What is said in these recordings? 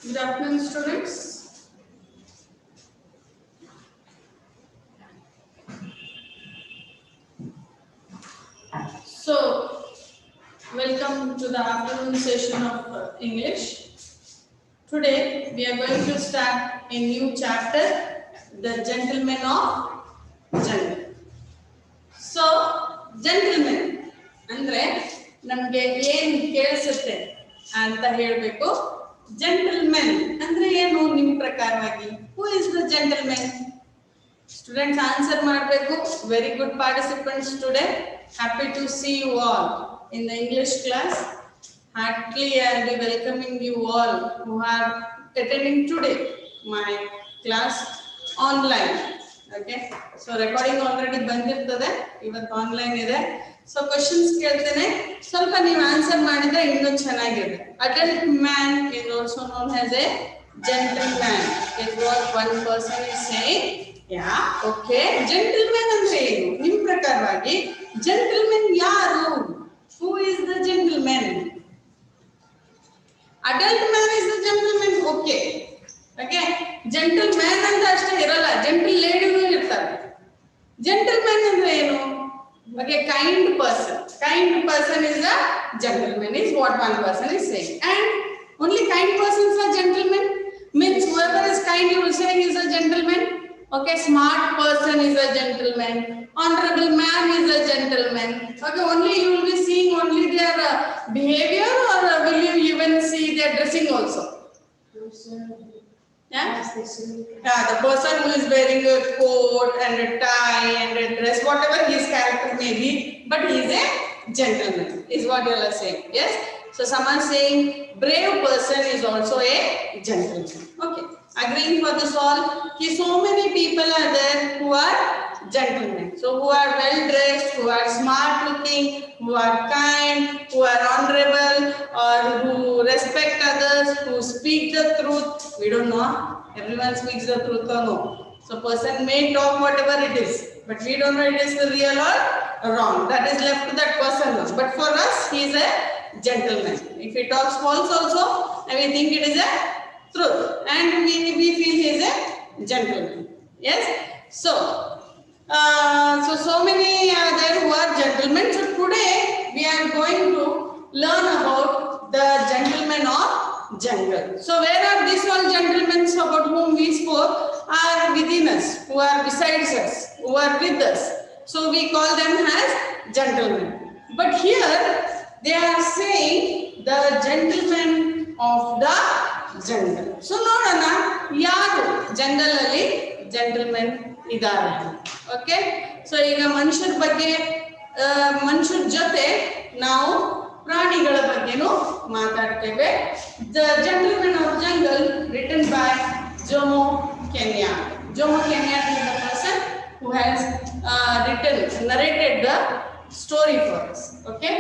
Good afternoon, students. So, welcome to the afternoon session of English. Today, we are going to start a new chapter, The Gentleman of Jungle. So, gentleman ಅಂದ್ರೆ ನಮಗೆ ಏನು ಕೇಳಿಸುತ್ತೆ ಅಂತ ಹೇಳಬೇಕು. Gentleman ಅಂದ್ರೆ ಏನು ನಿಮ್ಮ ಪ್ರಕಾರವಾಗಿ? Who is the gentleman? Students answer ಮಾಡಬೇಕು. Very good participants today. Happy to see you all in the English class. Heartily I will be welcoming you all who are attending today my class online. Okay, so recording already ಬಂದಿರ್ತದೆ, ಇವತ್ತು online ಇದೆ. So questions ಕೇಳ್ತೇನೆ, ಸ್ವಲ್ಪ ನೀವು answer ಮಾಡಿದ್ರೆ ಇನ್ನೂ ಚೆನ್ನಾಗಿದೆ. Adult man is also known as a gentleman is what one person is saying. Yeah, okay. Gentleman ಅಂದ್ರೆ ಏನು ನಿಮ್ಮ ಪ್ರಕಾರವಾಗಿ? Gentleman ಯಾರು? Who is the gentleman? Adult man is the gentleman. Okay. Okay. Gentleman ಅಂತ ಅಷ್ಟೇ ಇರಲ್ಲ, ಜೆಂಟಲ್ ಲೇಡಿನೂ ಇರ್ತಾರೆ. Gentleman ಅಂದ್ರೆ ಏನು? Okay, kind person is a gentleman is what one person is saying. And only kind persons are gentlemen. Means whoever is kind you will say he is a gentleman. Okay, smart person is a gentleman. Honorable man is a gentleman. Okay, only you will be seeing only their behavior, or will you even see their dressing also? Yeah? Yeah, the person who is wearing a coat and a tie and a dress, whatever his character may be, but he is a gentleman, is what you are saying. Yes? So someone saying brave person is also a gentleman. Okay. Agreeing for this all, so many people are there who are gentlemen. So who are well dressed, who are smart looking, who are kind, who are honorable, or who respect others, who speak the truth. We don't know. Everyone speaks the truth or no. So person may talk whatever it is, but we don't know it is the real or wrong. That is left to that person. But for us, he is a gentleman. If he talks false also, and we think it is a truth, and we feel he is a gentleman. Yes. So many are there who are gentlemen. So today we are going to learn about the gentleman of jungle. So where are these all gentlemen about whom we spoke? Are within us, who are besides us, who are with us. So we call them as gentlemen. But here they are saying the gentleman of the jungle. So ನೋಡೋಣ ಯಾರು jungle ಅಲ್ಲಿ gentlemen ಇದ್ದಾರೆ. Okay, so ಈಗ ಮನುಷ್ಯರ ಬಗ್ಗೆ, ಮನುಷ್ಯರ ಜೊತೆ ನಾವು ಪ್ರಾಣಿಗಳ ಬಗ್ಗೆನೂ ಮಾತಾಡ್ತೇವೆ. The gentlemen of jungle written by Jomo Kenyatta. Jomo Kenyatt is the person who has narrated the story for us. Okay.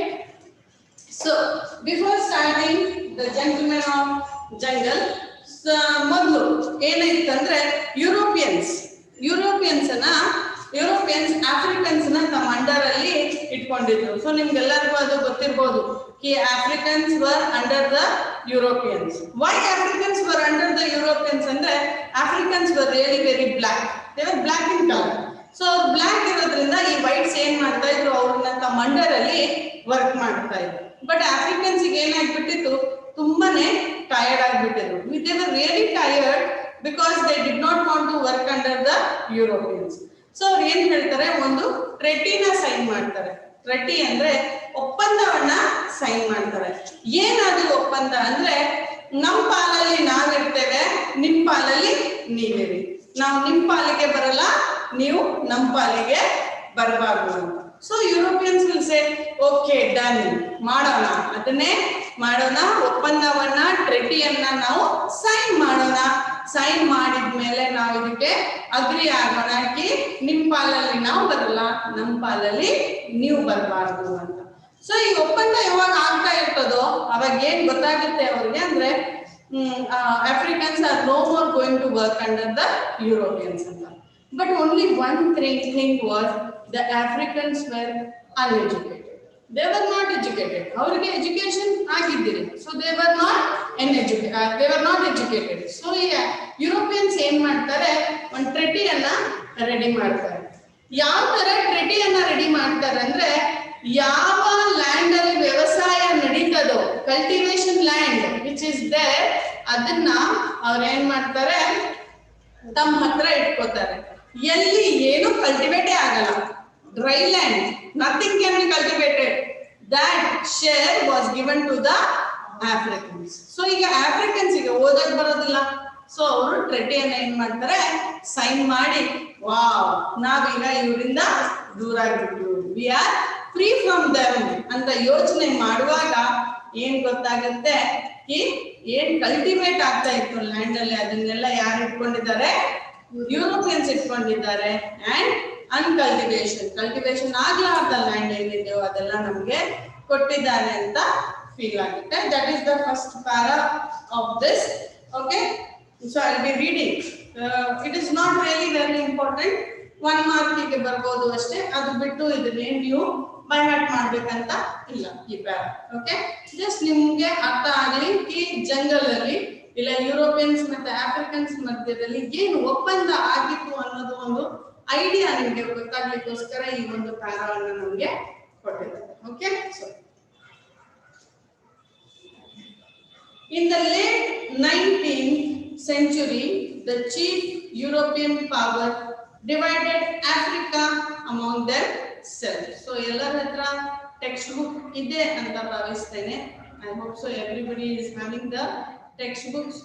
So before starting the gentleman of jungle, ಮೊದಲು ಏನಾಯ್ತಂದ್ರೆ ಯುರೋಪಿಯನ್ಸ್ ಆಫ್ರಿಕನ್ಸ್ ನ ತಮ್ಮ ಅಂಡರ್ ಅಲ್ಲಿ ಇಟ್ಕೊಂಡಿದ್ರು. So ನಿಮ್ಗೆಲ್ಲರಿಗೂ ಅದು ಗೊತ್ತಿರಬಹುದು, ಕಿ Africans were under the Europeans. Why Africans were under the Europeans ಅಂದ್ರೆ Africans were really very black. They were black in colour. So black ಇರೋದ್ರಿಂದ ಈ ವೈಟ್ಸ್ ಏನ್ ಮಾಡ್ತಾ ಇದ್ರು, ಅವ್ರನ್ನ ತಮ್ಮ ಅಂಡರ್ ಅಲ್ಲಿ ವರ್ಕ್ ಮಾಡ್ತಾ ಇದ್ರು. ಬಟ್ ಆಫ್ರಿಕನ್ಸ್ ಏನಾಗ್ಬಿಟ್ಟಿತ್ತು, ತುಂಬಾನೇ ಟಯರ್ಡ್ ಆಗ್ಬಿಟ್ಟಿದ್ರು. They were really tired because they did not want to work under the Europeans. So ಅವ್ರು ಏನ್ ಹೇಳ್ತಾರೆ, ಒಂದು ಟ್ರೆಟಿನ ಸೈನ್ ಮಾಡ್ತಾರೆ. ಟ್ರೆಟಿ ಅಂದ್ರೆ ಒಪ್ಪಂದವನ್ನ ಸೈನ್ ಮಾಡ್ತಾರೆ. ಏನಾದ್ರು ಒಪ್ಪಂದ ಅಂದ್ರೆ, ನಮ್ಮ ಪಾಲಲ್ಲಿ ನಾವಿರ್ತೇವೆ, ನಿಮ್ ಪಾಲಲ್ಲಿ ನೀವಿರಿ. ನಾವು ನಿಮ್ ಪಾಲಿಗೆ ಬರಲ್ಲ, ನೀವು ನಮ್ಮ ಪಾಲಿಗೆ ಬರಬಾರ್ದು ಅಂತ. So Europeans will say okay done, ಮಾಡೋಣ, ಅದನ್ನೇ ಮಾಡೋಣ, ಒಪ್ಪಂದವನ್ನ ಟ್ರೆಟಿಯನ್ನ ನಾವು ಸೈನ್ ಮಾಡೋಣ. ಸೈನ್ ಮಾಡಿದ್ಮೇಲೆ ನಾವು ಇದಕ್ಕೆ ಅಗ್ರಿ ಆಗೋಣ ಕಿ ನಿಮ್ ಪಾಲಲ್ಲಿ ನಾವು ಬರಲ್ಲ, ನಮ್ಮ ಪಾಲಲ್ಲಿ ನೀವು ಬರಬಾರ್ದು ಅಂತ. ಸೊ ಈ ಒಪ್ಪಂದ ಯಾವಾಗ ಆಗ್ತಾ ಇರ್ತದೋ ಅವಾಗ ಏನ್ ಗೊತ್ತಾಗುತ್ತೆ ಅವ್ರಿಗೆ ಅಂದ್ರೆ, Africans are no more going to work under the Europeans ಅಂತ. But only one thing was, the Africans were uneducated. They were not educated. ಅವರಿಗೆ ಎಜುಕೇಶನ್ ಆಗಿದ್ದಿರಿ. So they were not they were not educated. So Europeans ಏನ್ ಮಾಡ್ತಾರೆ, ಒಂದು ಟ್ರೆಟಿಯನ್ನ ready ಮಾಡ್ತಾರೆ. ಯಾವ ತರ ಟ್ರೆಟಿಯನ್ನ ready ಮಾಡ್ತಾರೆ ಅಂದ್ರೆ, ಯಾವ ಲ್ಯಾಂಡ್ ಅಲ್ಲಿ ವ್ಯವಸಾಯ ನಡೀತದೋ, cultivation land which is there, ಅದನ್ನ ಅವ್ರ ಏನ್ ಮಾಡ್ತಾರೆ, ತಮ್ಮ ಹತ್ರ ಇಟ್ಕೋತಾರೆ. ಎಲ್ಲಿ ಏನು ಕಲ್ಟಿವೇಟೇ ಆಗಲ್ಲ, dry land, nothing can be cultivated, that share was given to the Africans. So ಈಗ ಆಫ್ರಿಕನ್ಸ್ ಗೆ ಓದಕ್ ಬರೋದಿಲ್ಲ, ಸೊ ಅವರು ಟ್ರೆಟಿಯನ್ನ ಏನ್ ಮಾಡ್ತಾರೆ, ಸೈನ್ ಮಾಡಿ, ವಾವ್ ನಾವೀಗ ಇವರಿಂದ ದೂರ ಆಗ್ಬಿಟ್ಟು we are free from them ಅಂತ ಯೋಚನೆ ಮಾಡುವಾಗ ಏನ್ ಗೊತ್ತಾಗುತ್ತೆ, ಈ ಏನ್ ಕಲ್ಟಿವೇಟ್ ಆಗ್ತಾ ಇತ್ತು ಲ್ಯಾಂಡ್ ಅಲ್ಲಿ, ಅದನ್ನೆಲ್ಲ ಯಾರು ಇಟ್ಕೊಂಡಿದ್ದಾರೆ, ಯುರೋಪಿಯನ್ಸ್ ಇಟ್ಕೊಂಡಿದ್ದಾರೆ. ಅಂಡ್ ಕಲ್ಟಿವೇಶನ್ ಆಗ್ಲಾರ್ದ ಲ್ಯಾಂಡ್ ಏನಿದೆಯೋ ಅದೆಲ್ಲ ನಮ್ಗೆ ಕೊಟ್ಟಿದ್ದಾರೆ ಅಂತ ಫೀಲ್ ಆಗುತ್ತೆ. That is the first para of this. Okay, so I will B reading. It is not really very important, 1 ಮಾರ್ಕಿಗೆ ಬರ್ಬೋದು ಅಷ್ಟೇ, ಅದು ಬಿಟ್ಟು ಇದನ್ನೇನು ನೀವು ಬೈ ಹಾರ್ಟ್ ಮಾಡ್ಬೇಕಂತ ಇಲ್ಲ ಈ ಪ್ಯಾರಾ. ಓಕೆ, ಜಸ್ಟ್ ನಿಮ್ಗೆ ಅರ್ಥ ಆಗಲಿ ಈ ಜಂಗಲ್ ಅಲ್ಲಿ ಇಲ್ಲ ಯುರೋಪಿಯನ್ಸ್ ಮತ್ತೆ ಆಫ್ರಿಕನ್ಸ್ ಮಧ್ಯದಲ್ಲಿ ಏನು ಒಪ್ಪಂದ ಆಗಿತ್ತು ಅನ್ನೋದು ಒಂದು ಐಡಿಯಾ ನಿಮಗೆ ಗೊತ್ತಾಗ್ಲಿಕ್ಕೋಸ್ಕರ ಈ ಒಂದು ಪ್ಯಾರಾವನ್ನು ನಮಗೆ ಕೊಟ್ಟಿದ್ದಾರೆ. Okay, so in the late 19th century, the chief European power divided Africa among themselves. So ಎಲ್ಲರ ಹತ್ರ ಟೆಕ್ಸ್ಟ್ ಬುಕ್ ಇದೆ ಅಂತ ಭಾವಿಸ್ತೇನೆ. I hope so everybody is having the textbooks,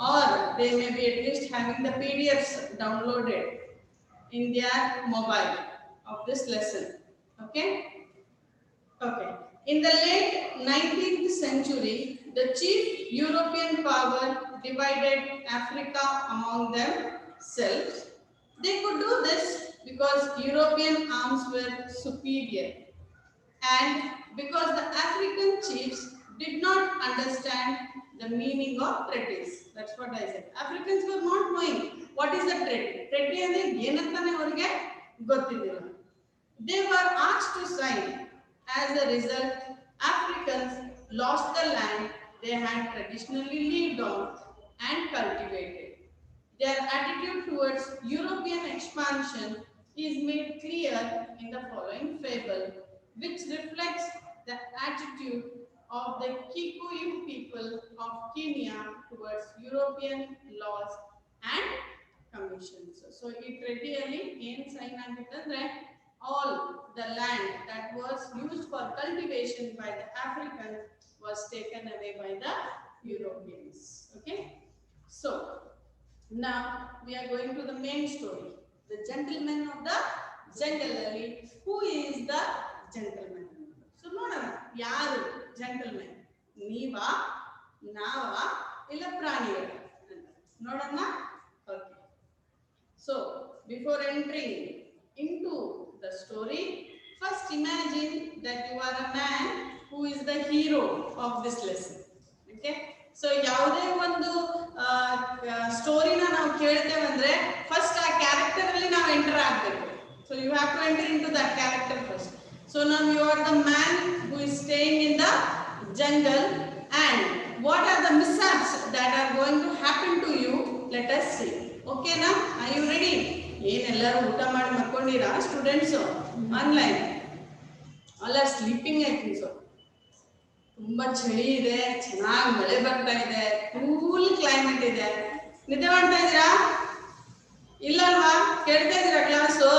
or they may be at least having the PDFs downloaded in their mobile of this lesson. Okay, in the late 19th century, the chief European power divided Africa among themselves. They could do this because European arms were superior, and because the African chiefs did not understand the meaning of treaties. That's what I said. Africans were not knowing what is a treaty. Treaty ಅಂದ್ರೆ ಏನಂತಾನೆ ಅವರಿಗೆ ಗೊತ್ತಿರಲಿಲ್ಲ. They were asked to sign. As a result, Africans lost the land they had traditionally lived on and cultivated. Their attitude towards European expansion is made clear in the following fable, which reflects the attitude of the Kikuyu people of Kenya towards European laws and commissions. So it really in sign agitandre all the land that was used for cultivation by the Africans was taken away by the Europeans. Okay, so now we are going to the main story, the gentleman of the jungle. Who is the gentleman? So ನೋಡೋಣ ಯಾರು gentleman, ನೀವಾ ನಾವಾ ಇಲ್ಲ ಪ್ರಾಣಿಗಳ ನೋಡೋಣ. Okay, so before entering into the story, first imagine that you are a man who is the hero of this lesson. Okay, so ಯಾವುದೇ ಒಂದು ಸ್ಟೋರಿನ ನಾವು ಕೇಳ್ತೇವೆ ಅಂದ್ರೆ ಫಸ್ಟ್ ಆ ಕ್ಯಾರೆಕ್ಟರ್ ಅಲ್ಲಿ ನಾವು ಎಂಟರ್ ಆಗಬೇಕು. So you have to enter into that character first. So now you are the man who is staying in the jungle, and what are the mishaps that are going to happen to you? Let us see. Okay na, are you ready? ಏನೆಲ್ಲರೂ ಊಟ ಮಾಡಿ ಮಕ್ಕೊಂಡಿರಾ students? Online all are sleeping I think so. ತುಂಬಾ ಚಳಿ ಇದೆ, ಚೆನ್ನಾಗಿ ಮಳೆ ಬರ್ತಾ ಇದೆ, ಕೂಲ್ ಕ್ಲೈಮೇಟ್ ಇದೆ. ನಿದ್ದೆ ಮಾಡ್ತಾ ಇದ್ದೀರಾ? ಇಲ್ಲ ಅಲ್ವಾ? ಕೇಳ್ತಾ ಇದ್ದೀರಾ ಕ್ಲಾಸು?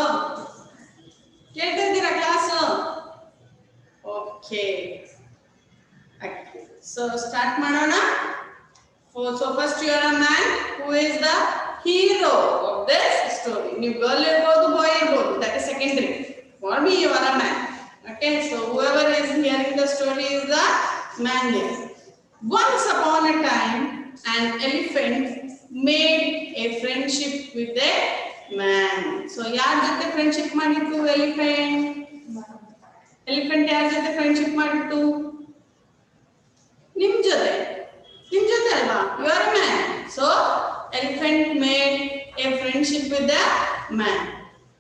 ಕೇಳ್ತಾ ಇದ್ದೀರಾ ಕ್ಲಾಸು? ಓಕೆ, ಸೊ ಸ್ಟಾರ್ಟ್ ಮಾಡೋಣ. So first you are a man who is the hero of this story. You girl irbodu, boy irbodu, that is secondary. For me you are a man. Okay, so whoever is hearing the story is the man here. Once upon a time, an elephant made a friendship with a man. So yaar jothe friendship madittu elephant? Elephant yaar jothe friendship madittu? Nim jothe alva. You are a man. So elephant made a friendship with the man.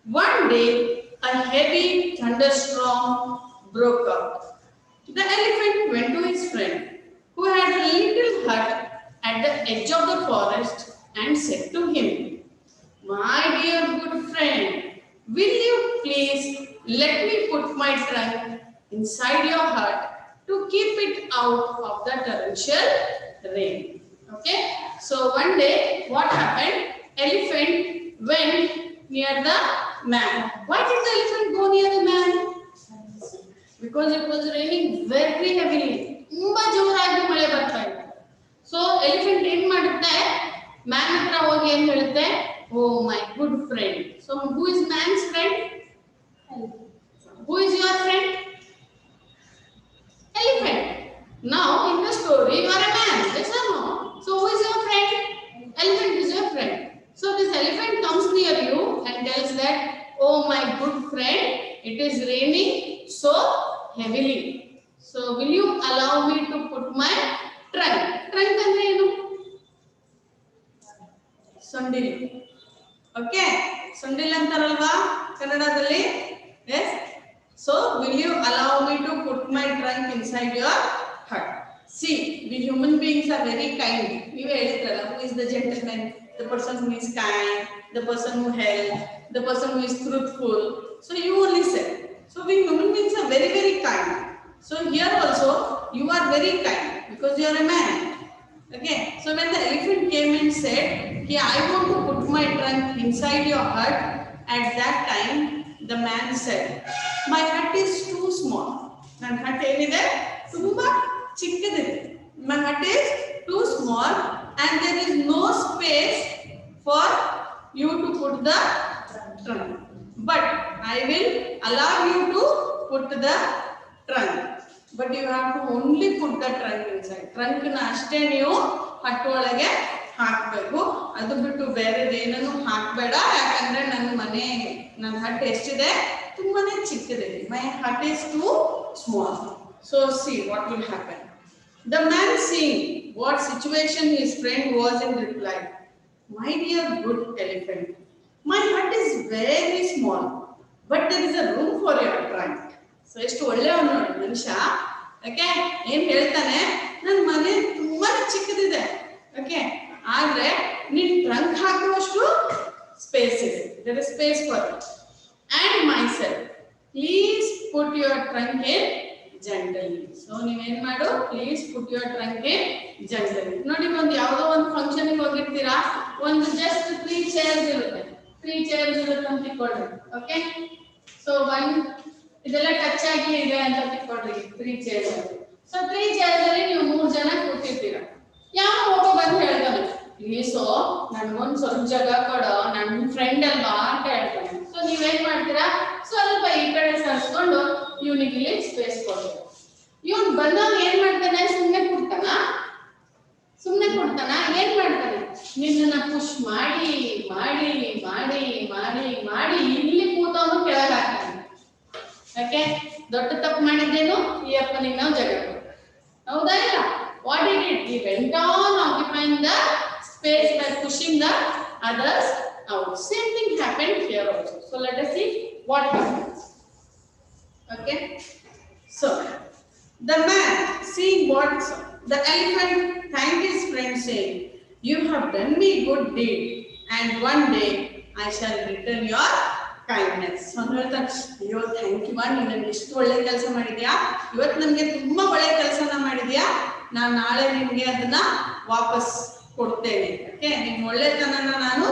One day, a heavy thunderstorm broke out. The elephant went to his friend, who had a little hut edge of the forest and said to him, "My dear good friend, will you please let me put my trunk inside your hut to keep it out of the torrential rain?" Okay. So one day, what happened? Elephant went near the man. Why did the elephant go near the man? Because it was raining very heavily. ತುಂಬಾ ಜೋರಾಗಿ ಮಳೆ ಬರ್ತಾ ಇತ್ತು. So elephant ಏನ್ ಮಾಡುತ್ತೆ? Man ಹತ್ರ ಹೋಗಿ ಏನ್ ಹೇಳುತ್ತೆ? Oh my good friend. So who is man's friend? Who is your friend? Elephant. Now in the story you are a man. Yes or no? So who is your friend? Elephant is your friend. So this elephant comes near you and tells that, oh my good friend, it is raining so heavily. So will you allow me to put my trunk? Trunk ಅಂದ್ರೆ ಏನು? ಸೊಂಡಿಲು. Okay, ಸೊಂಡಿಲು ಅಂತಾರಲ್ವಾ ಕನ್ನಡದಲ್ಲಿ? Yes. So will you allow me to put my trunk inside your hut? See, we human beings are very kind. ನೀವು ಹೇಳಿದ್ರಲ್ಲ, who is the gentleman? The person who is kind, the person who helps, the person who is truthful. So you only said. So we human beings are very, very kind. So here also you are very kind because you are a man. Okay. So when the elephant came and said, "Yeah, I want to put my trunk inside your hut," at that time the man said, "My hut is too small." ನನ್ನ hut ಏನಿದೆ? ತುಂಬಾ ಚಿಕ್ಕದಿದೆ. My hut is too small and there is no space for you to put the trunk. But I will allow you to put the trunk. But you have to only put the trunk inside. Trunk na ಅಷ್ಟೇ ನೀವು hut ಒಳಗೆ ಹಾಕಬೇಕು. ಅದು ಬಿಟ್ಟು ಬೇರೆದೇನನ್ನು ಹಾಕಬೇಡ. ಯಾಕಂದ್ರೆ ನನ್ನ hut ಎಷ್ಟಿದೆ? ತುಂಬಾನೇ ಚಿಕ್ಕದಿದೆ. My hut is too small. So see what will happen. The man seeing what situation his friend was in replied, "My dear good elephant, my hut is very small, but there is a room for your trunk." So ಎಷ್ಟು ಒಳ್ಳೆಯವನು ನೋಡಿ ಮನುಷ್ಯ. Okay, ಏನ್ ಹೇಳ್ತಾನೆ? ನನ್ನ ಮನೆ ತುಂಬಾ ಚಿಕ್ಕದಿದೆ. Okay, ಆದ್ರೆ ನೀನ್ ಟ್ರಂಕ್ ಹಾಕುವಷ್ಟು ಸ್ಪೇಸ್ ಇದೆ. there is space for it. And myself, please put your trunk in gently. So ನೀವೇನ್ ಮಾಡು? Please put your trunk in gently. ನೋಡಿ, ಒಂದು ಯಾವುದೋ ಒಂದು ಫಂಕ್ಷನ್ ಗೆ ಹೋಗಿರ್ತೀರಾ, ಒಂದು ಜಸ್ಟ್ 3 chairs ಇರುತ್ತೆ. 3 chairs ಇರುತ್ತೆ ಅಂತ ತಿಳ್ಕೊಳ್ಳಿ. ಓಕೆ, ಸೊ ಇದೆಲ್ಲ ಟಚ್ ಆಗಿ ಇದೆ ಅಂತ ತಿಳ್ಕೊಳ್ಳಿ. 3 chairs. ಸೊ 3 chairs ಅಲ್ಲಿ ನೀವು 3 ಜನ ಕೂತಿರ್ತೀರಾ. ಯಾವ ಒಬ್ಬ ಬಂದು ಹೇಳ್ತಾನೆ, "ಪ್ಲೀಸು ನನ್ಗೊಂದು ಸ್ವಲ್ಪ ಜಾಗ ಕೊಡೋ, ನನ್ನ ಫ್ರೆಂಡ್ ಅಲ್ವಾ" ಅಂತ ಹೇಳ್ತಾನೆ. ಸೊ ನೀವೇನ್ ಮಾಡ್ತೀರಾ? ಸ್ವಲ್ಪ ಈ ಕಡೆ ಸರಿಸ್ಕೊಂಡು ಇವನಿಗೆ ಇಲ್ಲಿ ಸ್ಪೇಸ್ ಕೊಡ್ತೀರಾ. ಇವನು ಬಂದಾಗ ಏನ್ ಮಾಡ್ತಾನೆ? ಸುಮ್ಮನೆ ಕೊಡ್ತಾನ? ಏನ್ ಮಾಡ್ತಾನೆ? ನಿನ್ನ ಪುಷ್ ಮಾಡಿ ಮಾಡಿ ಮಾಡಿ ಮಾಡಿ ಮಾಡಿ ಇಲ್ಲಿ ಕೂತವನು ಕೆಳಗೆ ಹಾಕ್ತಾನೆ. ಯಾಕೆ? ದೊಡ್ಡ ತಪ್ಪು ಮಾಡಿದ್ದೇನು? ಈ ಅಪ್ಪನಿಗೆ ನಾವು ಜಾಗ ಕೊಡ್ತೀವಿ. ಹೌದಾ ಇಲ್ಲ? What he did? He went on occupying the space by pushing the others out. Same thing happened here also. So let us see what happens. Okay. So the man seeing what the elephant thanked his friend saying, "You have done me good deed and one day I shall return your kindness." So ಹೇಳ್ತಾನೆ, "ಅಯ್ಯೋ thank you, ನೀನು ನನಗೆ ಇಷ್ಟು ಒಳ್ಳೆ ಕೆಲಸ ಮಾಡಿದ್ಯಾ, ಇವತ್ತು ನನಗೆ ತುಂಬಾ ಒಳ್ಳೆ ಕೆಲಸನ ಮಾಡಿದ್ಯಾ, ನಾನು ನಾಳೆ ನಿಮಗೆ ಅದನ್ನ ವಾಪಸ್ ಕೊಡ್ತೇನೆ. ಓಕೆ, ನಿಮ್ಮ ಒಳ್ಳೆತನನ ನಾನು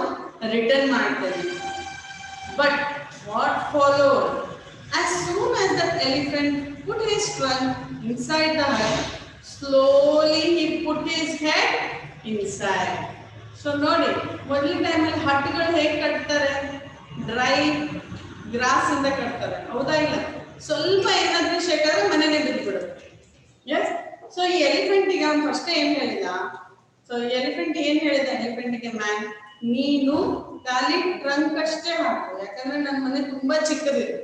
ರಿಟರ್ನ್ ಮಾಡ್ತೇನೆ." But what followed? As soon as the elephant put his trunk inside the hut, slowly he put his head inside. So ನೋಡಿ, ಮೊದಲ ಟೈಮಲ್ಲಿ ಹಟ್ಗಳು ಹೇಗೆ ಕಟ್ತಾರೆ? ಡ್ರೈ ಗ್ರಾಸ್ ಇಂದ ಕಟ್ತಾರೆ. ಹೌದಾ ಇಲ್ಲ? ಸ್ವಲ್ಪ ಏನಾದ್ರೂ ಶೇಕಾದ್ರೆ ಮನೆನೇ ಬಿದ್ದುಬಿಡುತ್ತೆ. ಎಸ್. ಸೊ ಈ ಎಲಿಫೆಂಟಿಗೆ ಅವನು ಫಸ್ಟ್ ಏನ್ ಹೇಳಿದ? ಸೊ ಎಲಿಫೆಂಟ್ ಏನ್ ಹೇಳಿದ? ಎಲಿಫೆಂಟಿಗೆ ಮ್ಯಾನ್, ನೀನು ಖಾಲಿ ಟ್ರಂಕ್ ಅಷ್ಟೇ ಹಾಕು, ಯಾಕಂದ್ರೆ ನನ್ನ ಮನೆ ತುಂಬಾ ಚಿಕ್ಕದಿದೆ.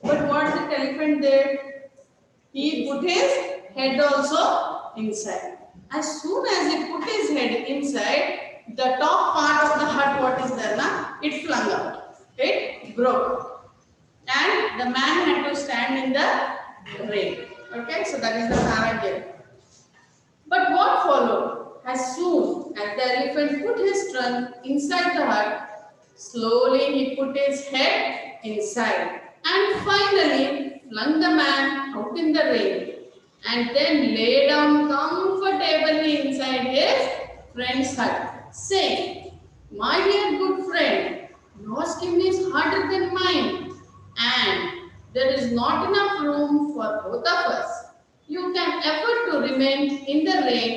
But what the elephant did? He put his head also inside. As soon as he put his head inside, the top part of the hut, what is there na? It flung out. It broke. And the man had to stand in the rain. Okay, so that is the paragraph. But what followed? As soon as the elephant put his trunk inside the hut, slowly he put his head inside and finally flung the man out in the rain and then lay down comfortably inside his friend's hut, saying, "My dear good friend, your skin is harder than mine and there is not enough room for both of us. You can afford to remain in the rain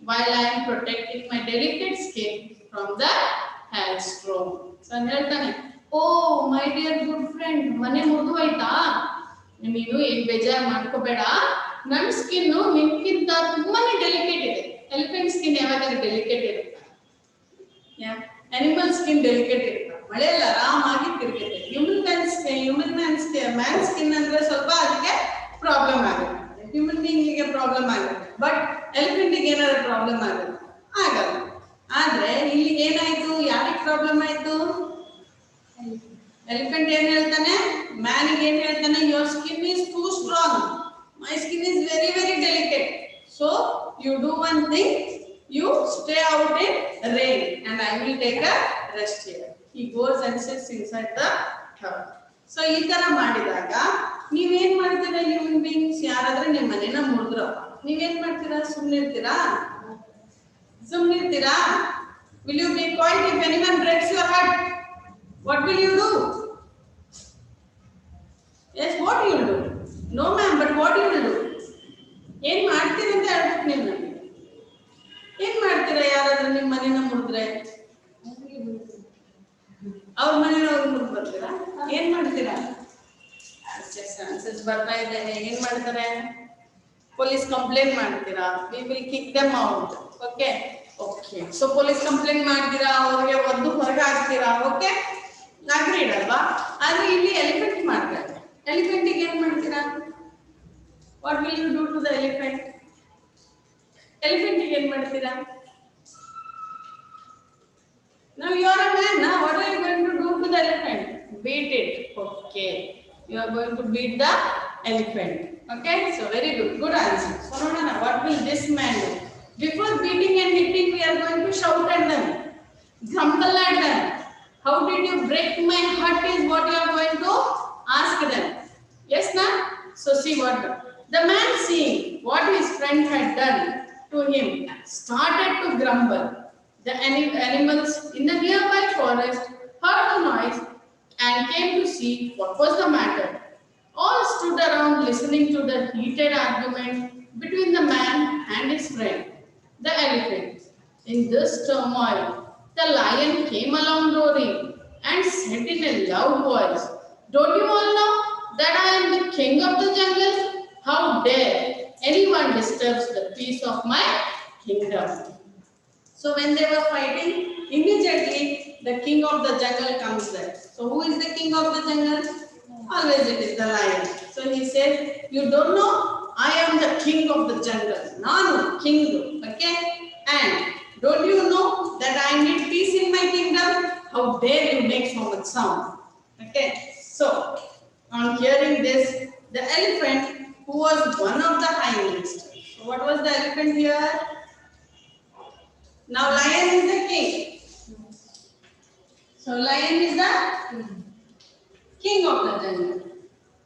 while I am protecting my delicate skin from the hailstorm." So ಹೇಳ್ತಾನೆ, ಓ my dear good friend, ಮನೆ ಮುರಿದು ಆಯ್ತಾ, ನೀನು ಏನ್ ಬೇಜಾರು ಮಾಡ್ಕೋಬೇಡ, ನನ್ನ skin ನಿನ್ಕಿಂತ ತುಂಬಾನೇ ಡೆಲಿಕೇಟ್ ಇದೆ. ಎಲಿಫೆಂಟ್ ಸ್ಕಿನ್ ಯಾವಾಗಾದ್ರೂ ಡೆಲಿಕೇಟ್ ಇರುತ್ತೆ? ಅನಿಮಲ್ ಸ್ಕಿನ್ ಡೆಲಿಕೇಟ್ ಇರುತ್ತೆ, ಮಳೆಯಲ್ಲಿ ಆರಾಮಾಗಿ ತಿರುಗುತ್ತೆ. ಮ್ಯಾನ್ ಸ್ಕಿನ್ ಅಂದ್ರೆ ಸ್ವಲ್ಪ ಅದಕ್ಕೆ ಪ್ರಾಬ್ಲಮ್ ಆಗುತ್ತೆ, ಹ್ಯೂಮನ್ ಬೀಯಿಂಗ್ಗೆ ಪ್ರಾಬ್ಲಮ್ ಆಗುತ್ತೆ. ಬಟ್ ಎಲಿಫೆಂಟಿಗೆ ಏನಾದ್ರು ಪ್ರಾಬ್ಲಮ್ ಆಗುತ್ತೆ? ಆಗಲ್ಲ. ಆದ್ರೆ ಇಲ್ಲಿ ಏನಾಯ್ತು, ಯಾರಿಗೆ ಪ್ರಾಬ್ಲಮ್ ಆಯ್ತು? ಎಲಿಫೆಂಟ್ ಏನ್ ಹೇಳ್ತಾನೆ, ಮ್ಯಾನಿಗೆ ಏನ್ ಹೇಳ್ತಾನೆ, your skin is too strong, my skin is very very delicate, so you do one thing, you stay out in rain and I will take a rest here. He goes and sits inside the hut. So ಈ ತರ ಮಾಡಿದಾಗ ನೀವೇನ್ ಮಾಡ್ತೀರಾ? Human beings ಯಾರಾದ್ರೂ ನಿಮ್ಮ ಮನೇನ ಮುರಿದ್ರಪ್ಪ, ನೀವೇನ್ ಮಾಡ್ತೀರಾ? ಸುಮ್ಮನಿರ್ತೀರಾ? ಸುಮ್ಮನಿರ್ತೀರಾ? Will you be quiet if anyone breaks your hut? What will you do? Yes, what you will do? No ma'am, but what you will do? ಏನ್ ಮಾಡ್ತೀರಾ ಅಂತ ಹೇಳ್ಬೇಕು ನೀವು ನನಗೆ. ಏನ್ ಮಾಡ್ತೀರಾ ಯಾರಾದ್ರೂ ನಿಮ್ಮ ಮನೇನ ಮುರಿದ್ರೆ? ಅವ್ರ ಮನೇನ ಮುರಿದು ಬರ್ತೀರಾ? ಏನ್ ಮಾಡ್ತೀರಾ? ಬರ್ತಾ ಇದೆ, ಏನ್ ಮಾಡ್ತಾರೆ? ಪೊಲೀಸ್ ಕಂಪ್ಲೇಂಟ್ ಮಾಡ್ತೀರಾ? We will kick them out. Okay okay, so police complaint ಮಾಡ್ತೀರಾ, ಅವ್ರಿಗೆ ಒದ್ದು ಹೊರಗೆ ಹಾಕ್ತೀರಾ. ಓಕೆ, ಅಗ್ರೀಡ್ ಅಲ್ವಾ? ಆದ್ರೆ ಇಲ್ಲಿ ಎಲಿಫೆಂಟ್ ಮಾಡ್ತಾರೆ. ಎಲಿಫೆಂಟಿಗೆ ಏನ್ ಮಾಡ್ತೀರಾ? What will you do to the elephant? ಎಲಿಫೆಂಟಿಗೆ ಏನ್ ಮಾಡ್ತೀರಾ? Now you are a man, now what are you going to do to the elephant? Beat it. Okay, you are going to beat the elephant. Okay, so very good, good answer. So Nodana, what will this man do? Before beating and hitting, we are going to shout at them, grumble at them. How did you break my heart is what you are going to ask them. Yes na? So see what the man, seeing what his friend had done to him, started to grumble. The animals in the nearby forest heard the noise and came to see what was the matter. All stood around listening to the heated argument between the man and his friend, the elephant. In this turmoil, the lion came along roaring and said in a loud voice, "Don't you all know that I am the king of the jungle? How dare anyone disturbs the peace of my kingdom?" So when they were fighting, immediately the king of the jungle comes there. So who is the king of the jungle? Always it is the lion. So he said, "You don't know, I am the king of the jungle. Nanu king." Okay, and don't you know that I need peace in my kingdom? How dare you make so much sound? Okay, so on hearing this, the elephant, who was one of the high ministers. So what was the elephant here? Now lion is the king. So lion is the king of the jungle.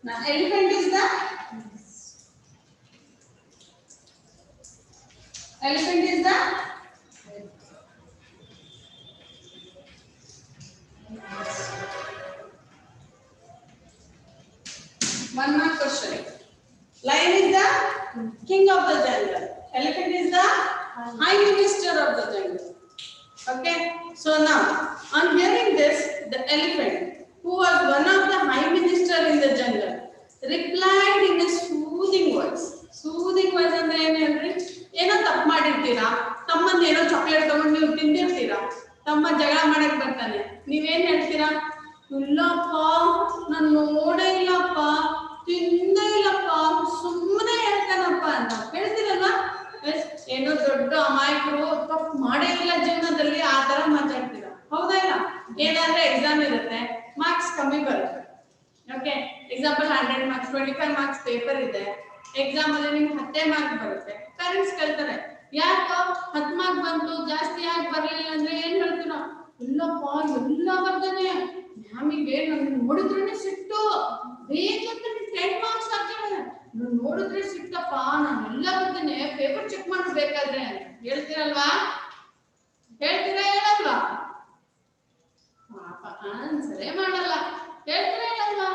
Now elephant is the one more question. Lion is the king of the jungle. Elephant is the high minister of the jungle. Okay, so now on hearing this, the elephant, who was one of the high minister in the jungle, replied in a soothing voice. Soothing voice ಅಂದ್ರೆ ಏನು ಹೇಳ್ರಿ? ಏನೋ ತಪ್ಪು ಮಾಡಿರ್ತೀರಾ, ತಮ್ಮನ್ನ ಏನೋ chocolate ತಗೊಂಡು ನೀವು ತಿಂದಿರ್ತೀರಾ, ತಮ್ಮ ಜಗಳ ಮಾಡಕ್ ಬರ್ತಾನೆ, ನೀವೇನ್ ಹೇಳ್ತೀರಾ? ಇಲ್ಲಪ್ಪ, ನಾನು ನೋಡೇ ಇಲ್ಲಪ್ಪ, ತಿಂದೇ ಇಲ್ಲಪ್ಪ, ಸುಮ್ಮನೆ ಹೇಳ್ತಾನಪ್ಪ ಅಂತ ಹೇಳ್ತೀರಲ್ವಾ? ಏನೋ ದೊಡ್ಡ ಅಮಾಯಕರು ತಪ್ಪು ಮಾಡೇ ಇಲ್ಲ ಜೀವನದಲ್ಲಿ, ಆ ತರ ಮಾತಾಡ್ತೀರಾ, ಹೌದಾ ಇಲ್ಲ? ಏನಾದ್ರೆ ಎಕ್ಸಾಮ್ ಇರುತ್ತೆ, ಮಾರ್ಕ್ಸ್ ಕಮ್ಮಿ ಬರುತ್ತೆ. Okay, example 100 marks 25 marks paper ಇದೆ, ಎಕ್ಸಾಮ್ ಅಲ್ಲಿ ನಿಮ್ಗೆ 10 ಮಾರ್ಕ್ಸ್ ಬರುತ್ತೆ. ಪೇರೆಂಟ್ಸ್ ಕೇಳ್ತಾರೆ, ಯಾಕ ಹತ್ಮಾಗ್ ಬಂತು ಜಾಸ್ತಿ ಯಾಕೆ ಬರ್ಲಿಲ್ಲ ಅಂದ್ರೆ ಏನ್ ಹೇಳ್ತೀರ, ಇಲ್ಲಪ್ಪ ಎಲ್ಲ ಬರ್ದೇನೆ ಮ್ಯಾಮಿಗೆ ನನ್ನ ನೋಡಿದ್ರೇನೆ ಸಿಟ್ಟು, ಬೇಗ 10 ಮಾರ್ಕ್ಸ್ ಹಾಕಿದ್ರೆ ನೋಡಿದ್ರೆ ಸಿಟ್ಟಪ್ಪ, ನಾನು ಎಲ್ಲ ಬರ್ದೇನೆ ಪೇಪರ್ ಚೆಕ್ ಮಾಡ್ಬೇಕಾದ್ರೆ ಹೇಳ್ತೀರಲ್ವಾ, ಹೇಳ್ತೀರಾ ಹೇಳಲ್ವಾ? ಪಾಪ ಆನ್ಸರೇ ಮಾಡಲ್ಲ, ಹೇಳ್ತೀರಾ ಹೇಳಲ್ವಾ?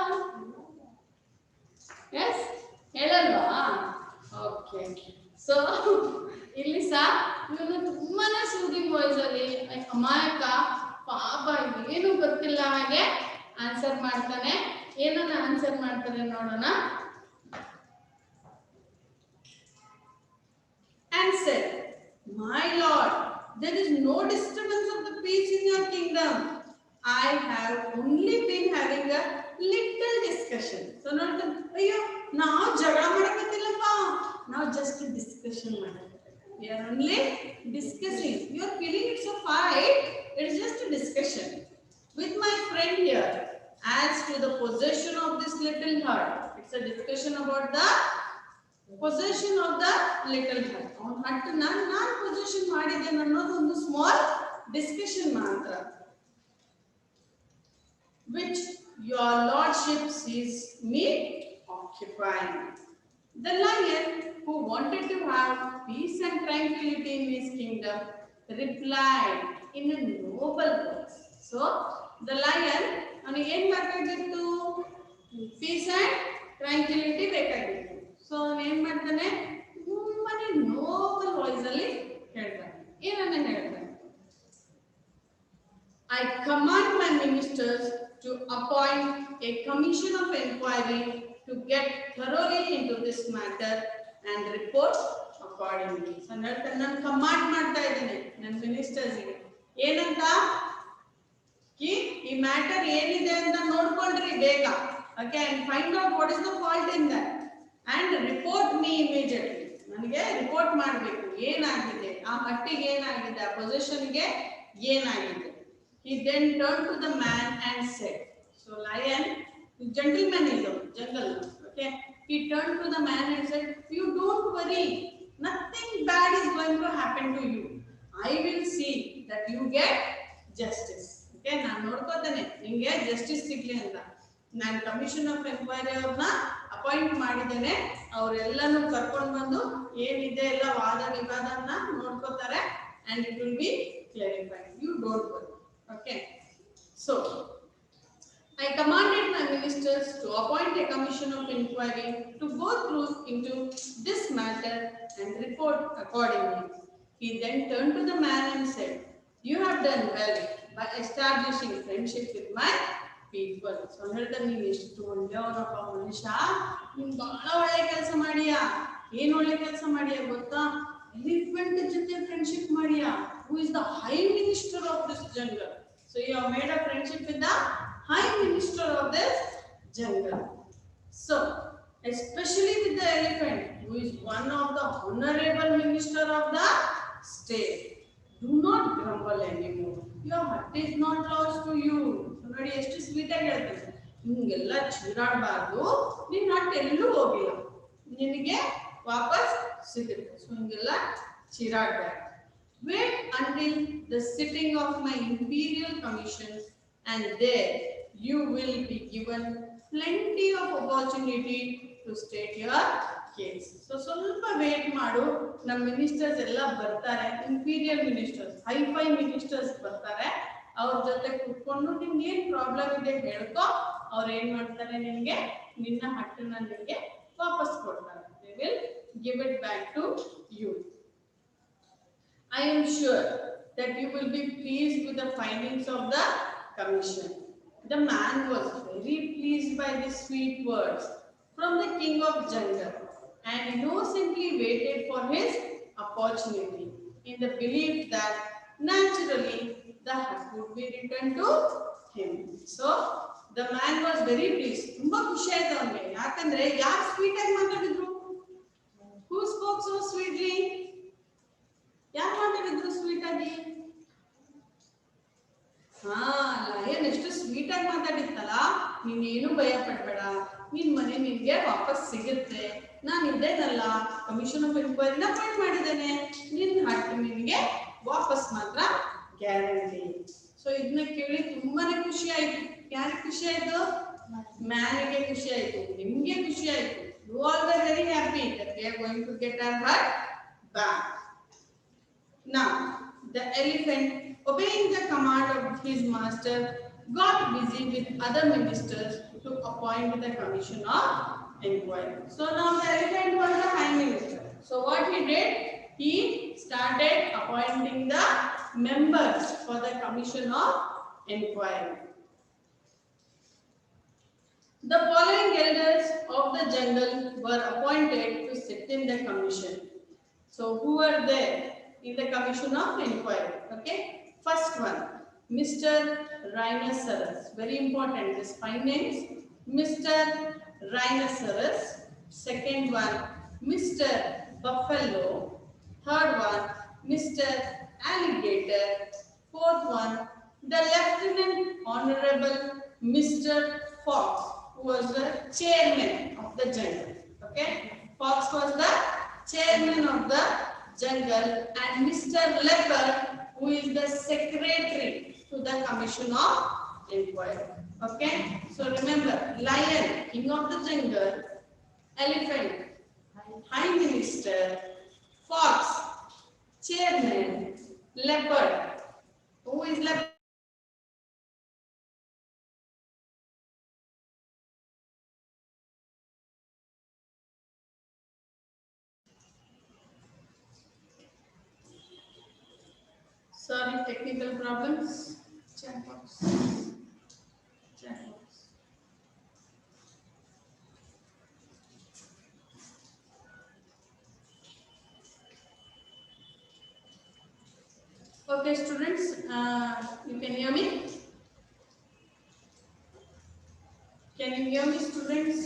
ಎಸ್ ಹೇಳಲ್ವಾ? ಓಕೆ, ಸೊ ಇಲ್ಲಿ ಸಹ ಇವನು ತುಂಬಾನೇ ಸೂದಿಂಗ್ ವಾಯ್ಸ್ ಅಲ್ಲಿ ಅಮಾಯಕ ಪಾಪ ಏನು ಗೊತ್ತಿಲ್ಲ ಹಾಗೆ ಆನ್ಸರ್ ಮಾಡ್ತಾನೆ. ಏನನ್ನ ಆನ್ಸರ್ ಮಾಡ್ತಾನೆ ನೋಡೋಣ. And said, my lord, there is no disturbance of the peace in your kingdom. I have only been having a little discussion. So not the, ayyo ನಾವು ಜಗಳ ಮಾಡಕತ್ತಿಲ್ಲಪ್ಪ, ನಾವು just discussion ಮಾಡಕತ್ತಿಲ್ಲ. We are only discussing. You are feeling it's a fight, it is just a discussion with my friend here. As to the possession of this little hut, it's a discussion about the possession of the little hut. ಅವನ ಹಟ್ ನಾನು possession ಮಾಡಿದ್ದೇನೆ ಅನ್ನೋದು ಒಂದು small discussion ಮಾತ್ರ. Which your lordship sees me occupying. The lion, who wanted to have peace and tranquility in his kingdom, replied in a noble voice. So the lion ಅವನಿಗೆ ಏನ್ ಬೇಕಾಗಿತ್ತು? Piece and tranquility ಬೇಕಾಗಿತ್ತು. So ಏನ್ ಮಾಡ್ತಾನೆ, ತುಂಬಾನೇ Nobel voice ಅಲ್ಲಿ ಹೇಳ್ತಾನೆ. ಏನನ್ನ ಹೇಳ್ತಾನೆ? I command my ministers to appoint a commission of inquiry to get thoroughly into this matter and report accordingly. So ಹೇಳ್ತಾನೆ, ನಾನು ಕಮಾಂಡ್ ಮಾಡ್ತಾ ಇದ್ದೇನೆ ನನ್ನ ಮಿನಿಸ್ಟರ್ಸ್ಗೆ ಏನಂತ, ಈ ಮ್ಯಾಟರ್ ಏನಿದೆ ಅಂತ ನೋಡ್ಕೊಂಡ್ರಿ ಬೇಗ, okay, and find out what is the fault in that and report me immediately. ನನಗೆ ರಿಪೋರ್ಟ್ ಮಾಡಬೇಕು ಏನಾಗಿದೆ, ಆ ಹಟ್ಟಿಗೆ ಏನಾಗಿದೆ, ಆ ಪೊಸಿಷನ್ಗೆ ಏನಾಗಿದೆ. He then turned to the man and said, so lion, gentleman is the jungle, okay, he turned to the man and said, you don't worry, nothing bad is going to happen to you. I will see that you get justice. Okay, ನಾನು ನೋಡ್ಕೋತೇನೆ ನಿಮಗೆ justice ಸಿಗ್ಲಿ ಅಂತ. ನಾನು commission of enquiry ಅವ್ರನ್ನ appoint ಮಾಡಿದ್ದೇನೆ. ಅವರೆಲ್ಲನೂ ಕರ್ಕೊಂಡು ಬಂದು ಏನಿದೆ ಎಲ್ಲ ವಾದ ವಿವಾದನ ನೋಡ್ಕೋತಾರೆ and it will be clarified. You don't worry. Okay, so I commanded my ministers to appoint a commission of inquiry to go through into this matter and report accordingly. He then turned to the man and said, you have done well by establishing friendship with my people. So ಹೇಳ್ತಾನೆ, ನೀನು ಎಷ್ಟು ಒಳ್ಳೆಯವನಪ್ಪ ಮನುಷ್ಯ, ನೀನು ಬಹಳ ಒಳ್ಳೆ ಕೆಲಸ ಮಾಡಿಯಾ. ಏನು ಒಳ್ಳೆ ಕೆಲಸ ಮಾಡಿಯಾ ಗೊತ್ತಾ? ಎಲಿಫೆಂಟ್ ಜೊತೆ friendship ಮಾಡಿಯಾ, who is the high minister of this jungle. So you have made a friendship with the high minister of this jungle. So especially with the elephant, who is one of the honorable minister of the state. Do not grumble anymore. Your heart is not lost to you. So ನೋಡಿ ಎಷ್ಟು sweet ಆಗಿ ಹೇಳ್ತಾರೆ, ನಿಮಗೆಲ್ಲ ಚೀರಾಡಬಾರ್ದು, ನಿನ್ನ ಹಟ್ ಎಲ್ಲೂ ಹೋಗಿಲ್ಲ, ನಿನಗೆ ವಾಪಸ್ ಸಿಗುತ್ತೆ. ಸೊ ಹಿಂಗೆಲ್ಲ ಚೀರಾಡಬಾರ್ದು. Wait until the sitting of my imperial commission, and there you will be given plenty of opportunity to state your case. So ಸ್ವಲ್ಪ ವೇಟ್ ಮಾಡು, ನಮ್ಮ ಮಿನಿಸ್ಟರ್ಸ್ ಎಲ್ಲ ಬರ್ತಾರೆ, ಇಂಪೀರಿಯಲ್ ಮಿನಿಸ್ಟರ್ಸ್, ಹೈಫೈ ಮಿನಿಸ್ಟರ್ಸ್ ಬರ್ತಾರೆ. ಅವ್ರ ಜೊತೆ ಕೂತ್ಕೊಂಡು ನಿಮ್ಗೆ ಏನ್ ಪ್ರಾಬ್ಲಮ್ ಇದೆ ಹೇಳ್ಕೊ, ಅವ್ರು ಏನ್ ಮಾಡ್ತಾರೆ, ನಿನ್ಗೆ ನಿನ್ನ ಹಟ್ಟನ್ನ ನಿನ್ಗೆ ವಾಪಸ್ ಕೊಡ್ತಾರೆ. They will give it back to you. I am sure that you will be pleased with the findings of the commission. The man was very pleased by these sweet words from the king of jungle and innocently waited for his opportunity in the belief that naturally the hut would be returned to him. So the man was very pleased. ತುಂಬಾ ಖುಷಿ ಆಯ್ತು ಅವನಿಗೆ. ಯಾಕಂದ್ರೆ ಯಾರು sweet ಆಗಿ ಮಾತಾಡಿದ್ರು? Who spoke so sweetly? ಯಾರು ಮಾತಾಡಿದ್ರು ಸ್ವೀಟ್ ಆಗಿ? ಲಯನ್ ಎಷ್ಟು ಸ್ವೀಟ್ ಆಗಿ ಮಾತಾಡಿತ್ತಲ್ಲ, ನೀನೇನು ಭಯ ಪಡ್ಬೇಡ, ನಿನ್ ಮನೆ ನಿನ್ಗೆ ವಾಪಸ್ ಸಿಗುತ್ತೆ, ನಾನು ಇದ್ದೇನಲ್ಲ, ಕಮಿಷನ್ ಆಫ್ ಎನ್ಕ್ವೈರಿನ ಅಪಾಯಿಂಟ್ ಮಾಡಿದ್ದೇನೆ, ನಿನ್ನ ಖುಷಿ ಆಯ್ತು? ಮ್ಯಾನ್ಗೆ ಖುಷಿ ಆಯ್ತು, ನಿಮ್ಗೆ ಖುಷಿ ಆಯ್ತು. You all were very happy that we are going to get our heart back. Now, the elephant, obeying the command of his master, got busy with other ministers to appoint the commission of inquiry. So now the elephant was the prime minister. So what he did? He started appointing the members for the commission of inquiry. The following elders of the jungle were appointed to sit in the commission. So who were there in the commission of inquiry? Okay. First one, Mr. Rhinoceros. Very important. These 5 names. Mr. Rhinoceros. Second one, Mr. Buffalo. Third one, Mr. Alligator. Fourth one, the Lieutenant Honorable Mr. Fox, who was the chairman of the jungle. Okay, Fox was the chairman of the jungle, and Mr. Leopard, who is the secretary to the commission of inquiry. Okay, so remember, lion, king of the jungle; elephant, prime minister; fox, chairman; leopard, who is leopard? Sorry, technical problems. Chat box. Chat box. Okay, students, you can hear me? Can you hear me, students?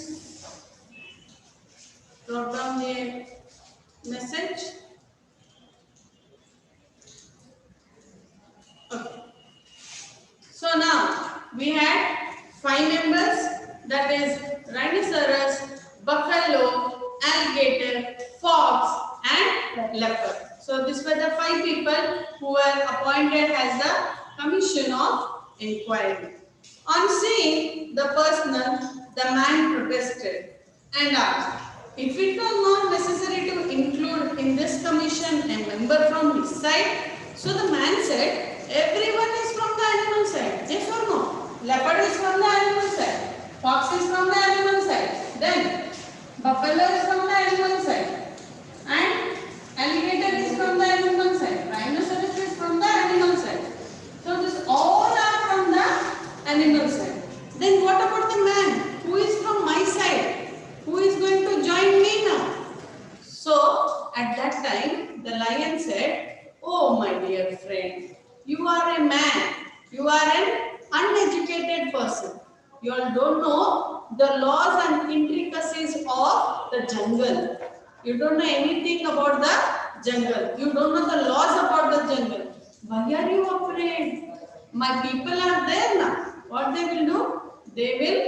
Drop down the message. Okay. So now we had 5 members, that is rhinoceros, buffalo, alligator, fox, and leopard. So these were the 5 people who were appointed as the commission of inquiry. On seeing the personnel, the man protested and asked if it was not necessary to include in this commission a member from his side. So the man said, everyone is from the animal side. Yes or no? Leopard is from the animal side. Fox is from the animal side. Then buffalo is from the animal side. And alligator is from the animal side. Rhinoceros is from the animal side. So this all are from the animal side. Then what about the man who is from my side? Who is going to join me now? So at that time the lion said, oh my dear friend, you are a man. You are an uneducated person. You all don't know the laws and intricacies of the jungle. You don't know anything about the jungle. You don't know the laws about the jungle. Why are you afraid? My people are there now. What they will do? They will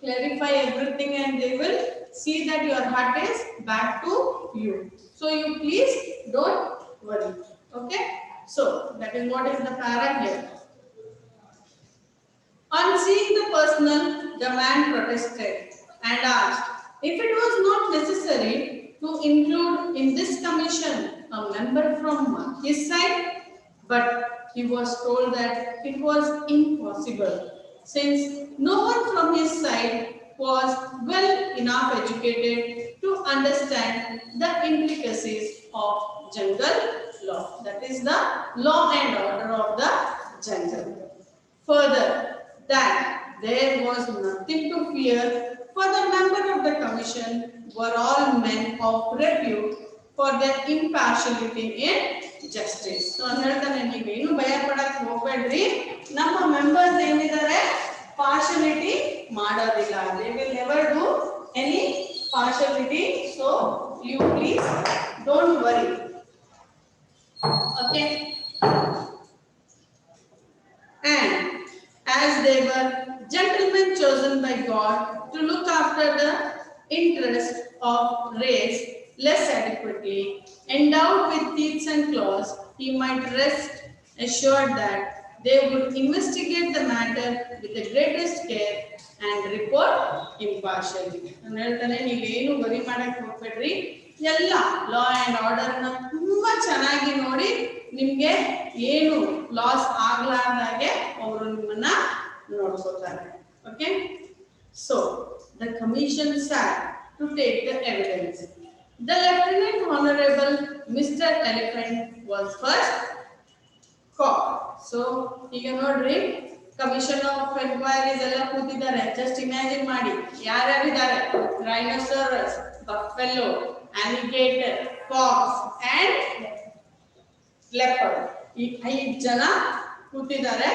clarify everything and they will see that your heart is back to you. So you please don't worry. Okay? So that is what is the para here. On seeing the personnel, the man protested and asked if it was not necessary to include in this commission a member from his side, but he was told that it was impossible since no one from his side was well enough educated to understand the intricacies of jungle law. That is the law and order of the jungle. Further, that there was nothing to fear, for the member of the commission were all men of repute for their impartiality in justice. So ಹೇಳ್ತಾನೆ ನೀವೇನು ಭಯ ಪಡಕ್ಕೆ ಹೋಗಬೇಡ್ರಿ, ನಮ್ಮ members ಏನಿದ್ದಾರೆ partiality ಮಾಡೋದಿಲ್ಲ. They will never do any partiality. So you please don't worry. Okay. And as they were gentlemen chosen by God to look after the interest of race less adequately, endowed with teeth and claws, he might rest assured that they would investigate the matter with the greatest care and report impartially. ನಾನು ಹೇಳ್ತಾನೆ ನೀವೇನು worry ಮಾಡಕ್ ಹೋಗ್ಬೇಡ್ರಿ, ಎಲ್ಲ law and order ನ ತುಂಬಾ ಚೆನ್ನಾಗಿ ನೋಡಿ ನಿಮ್ಗೆ ಏನು ಲಾಸ್ ಆಗ್ಲಾರ್ದಾಗೆ ಅವರು ನಿಮ್ಮನ್ನ ನೋಡ್ಕೋತಾರೆ. Okay, so the commission sat to take the evidence. The Lieutenant Honorable Mr. Elephant was first called. So ಈಗ ನೋಡ್ರಿ ಕಮಿಷನ್ ಆಫ್ ಎಂಕ್ವೈರೀಸ್ ಎಲ್ಲ ಕೂತಿದ್ದಾರೆ. ಜಸ್ಟ್ ಇಮ್ಯಾಜಿನ್ ಮಾಡಿ ಯಾರ್ಯಾರಿದ್ದಾರೆ. Rhinoceros, buffalo, alligator, fox and leopard. ಈ 5 ಜನ ಕೂತಿದ್ದಾರೆ.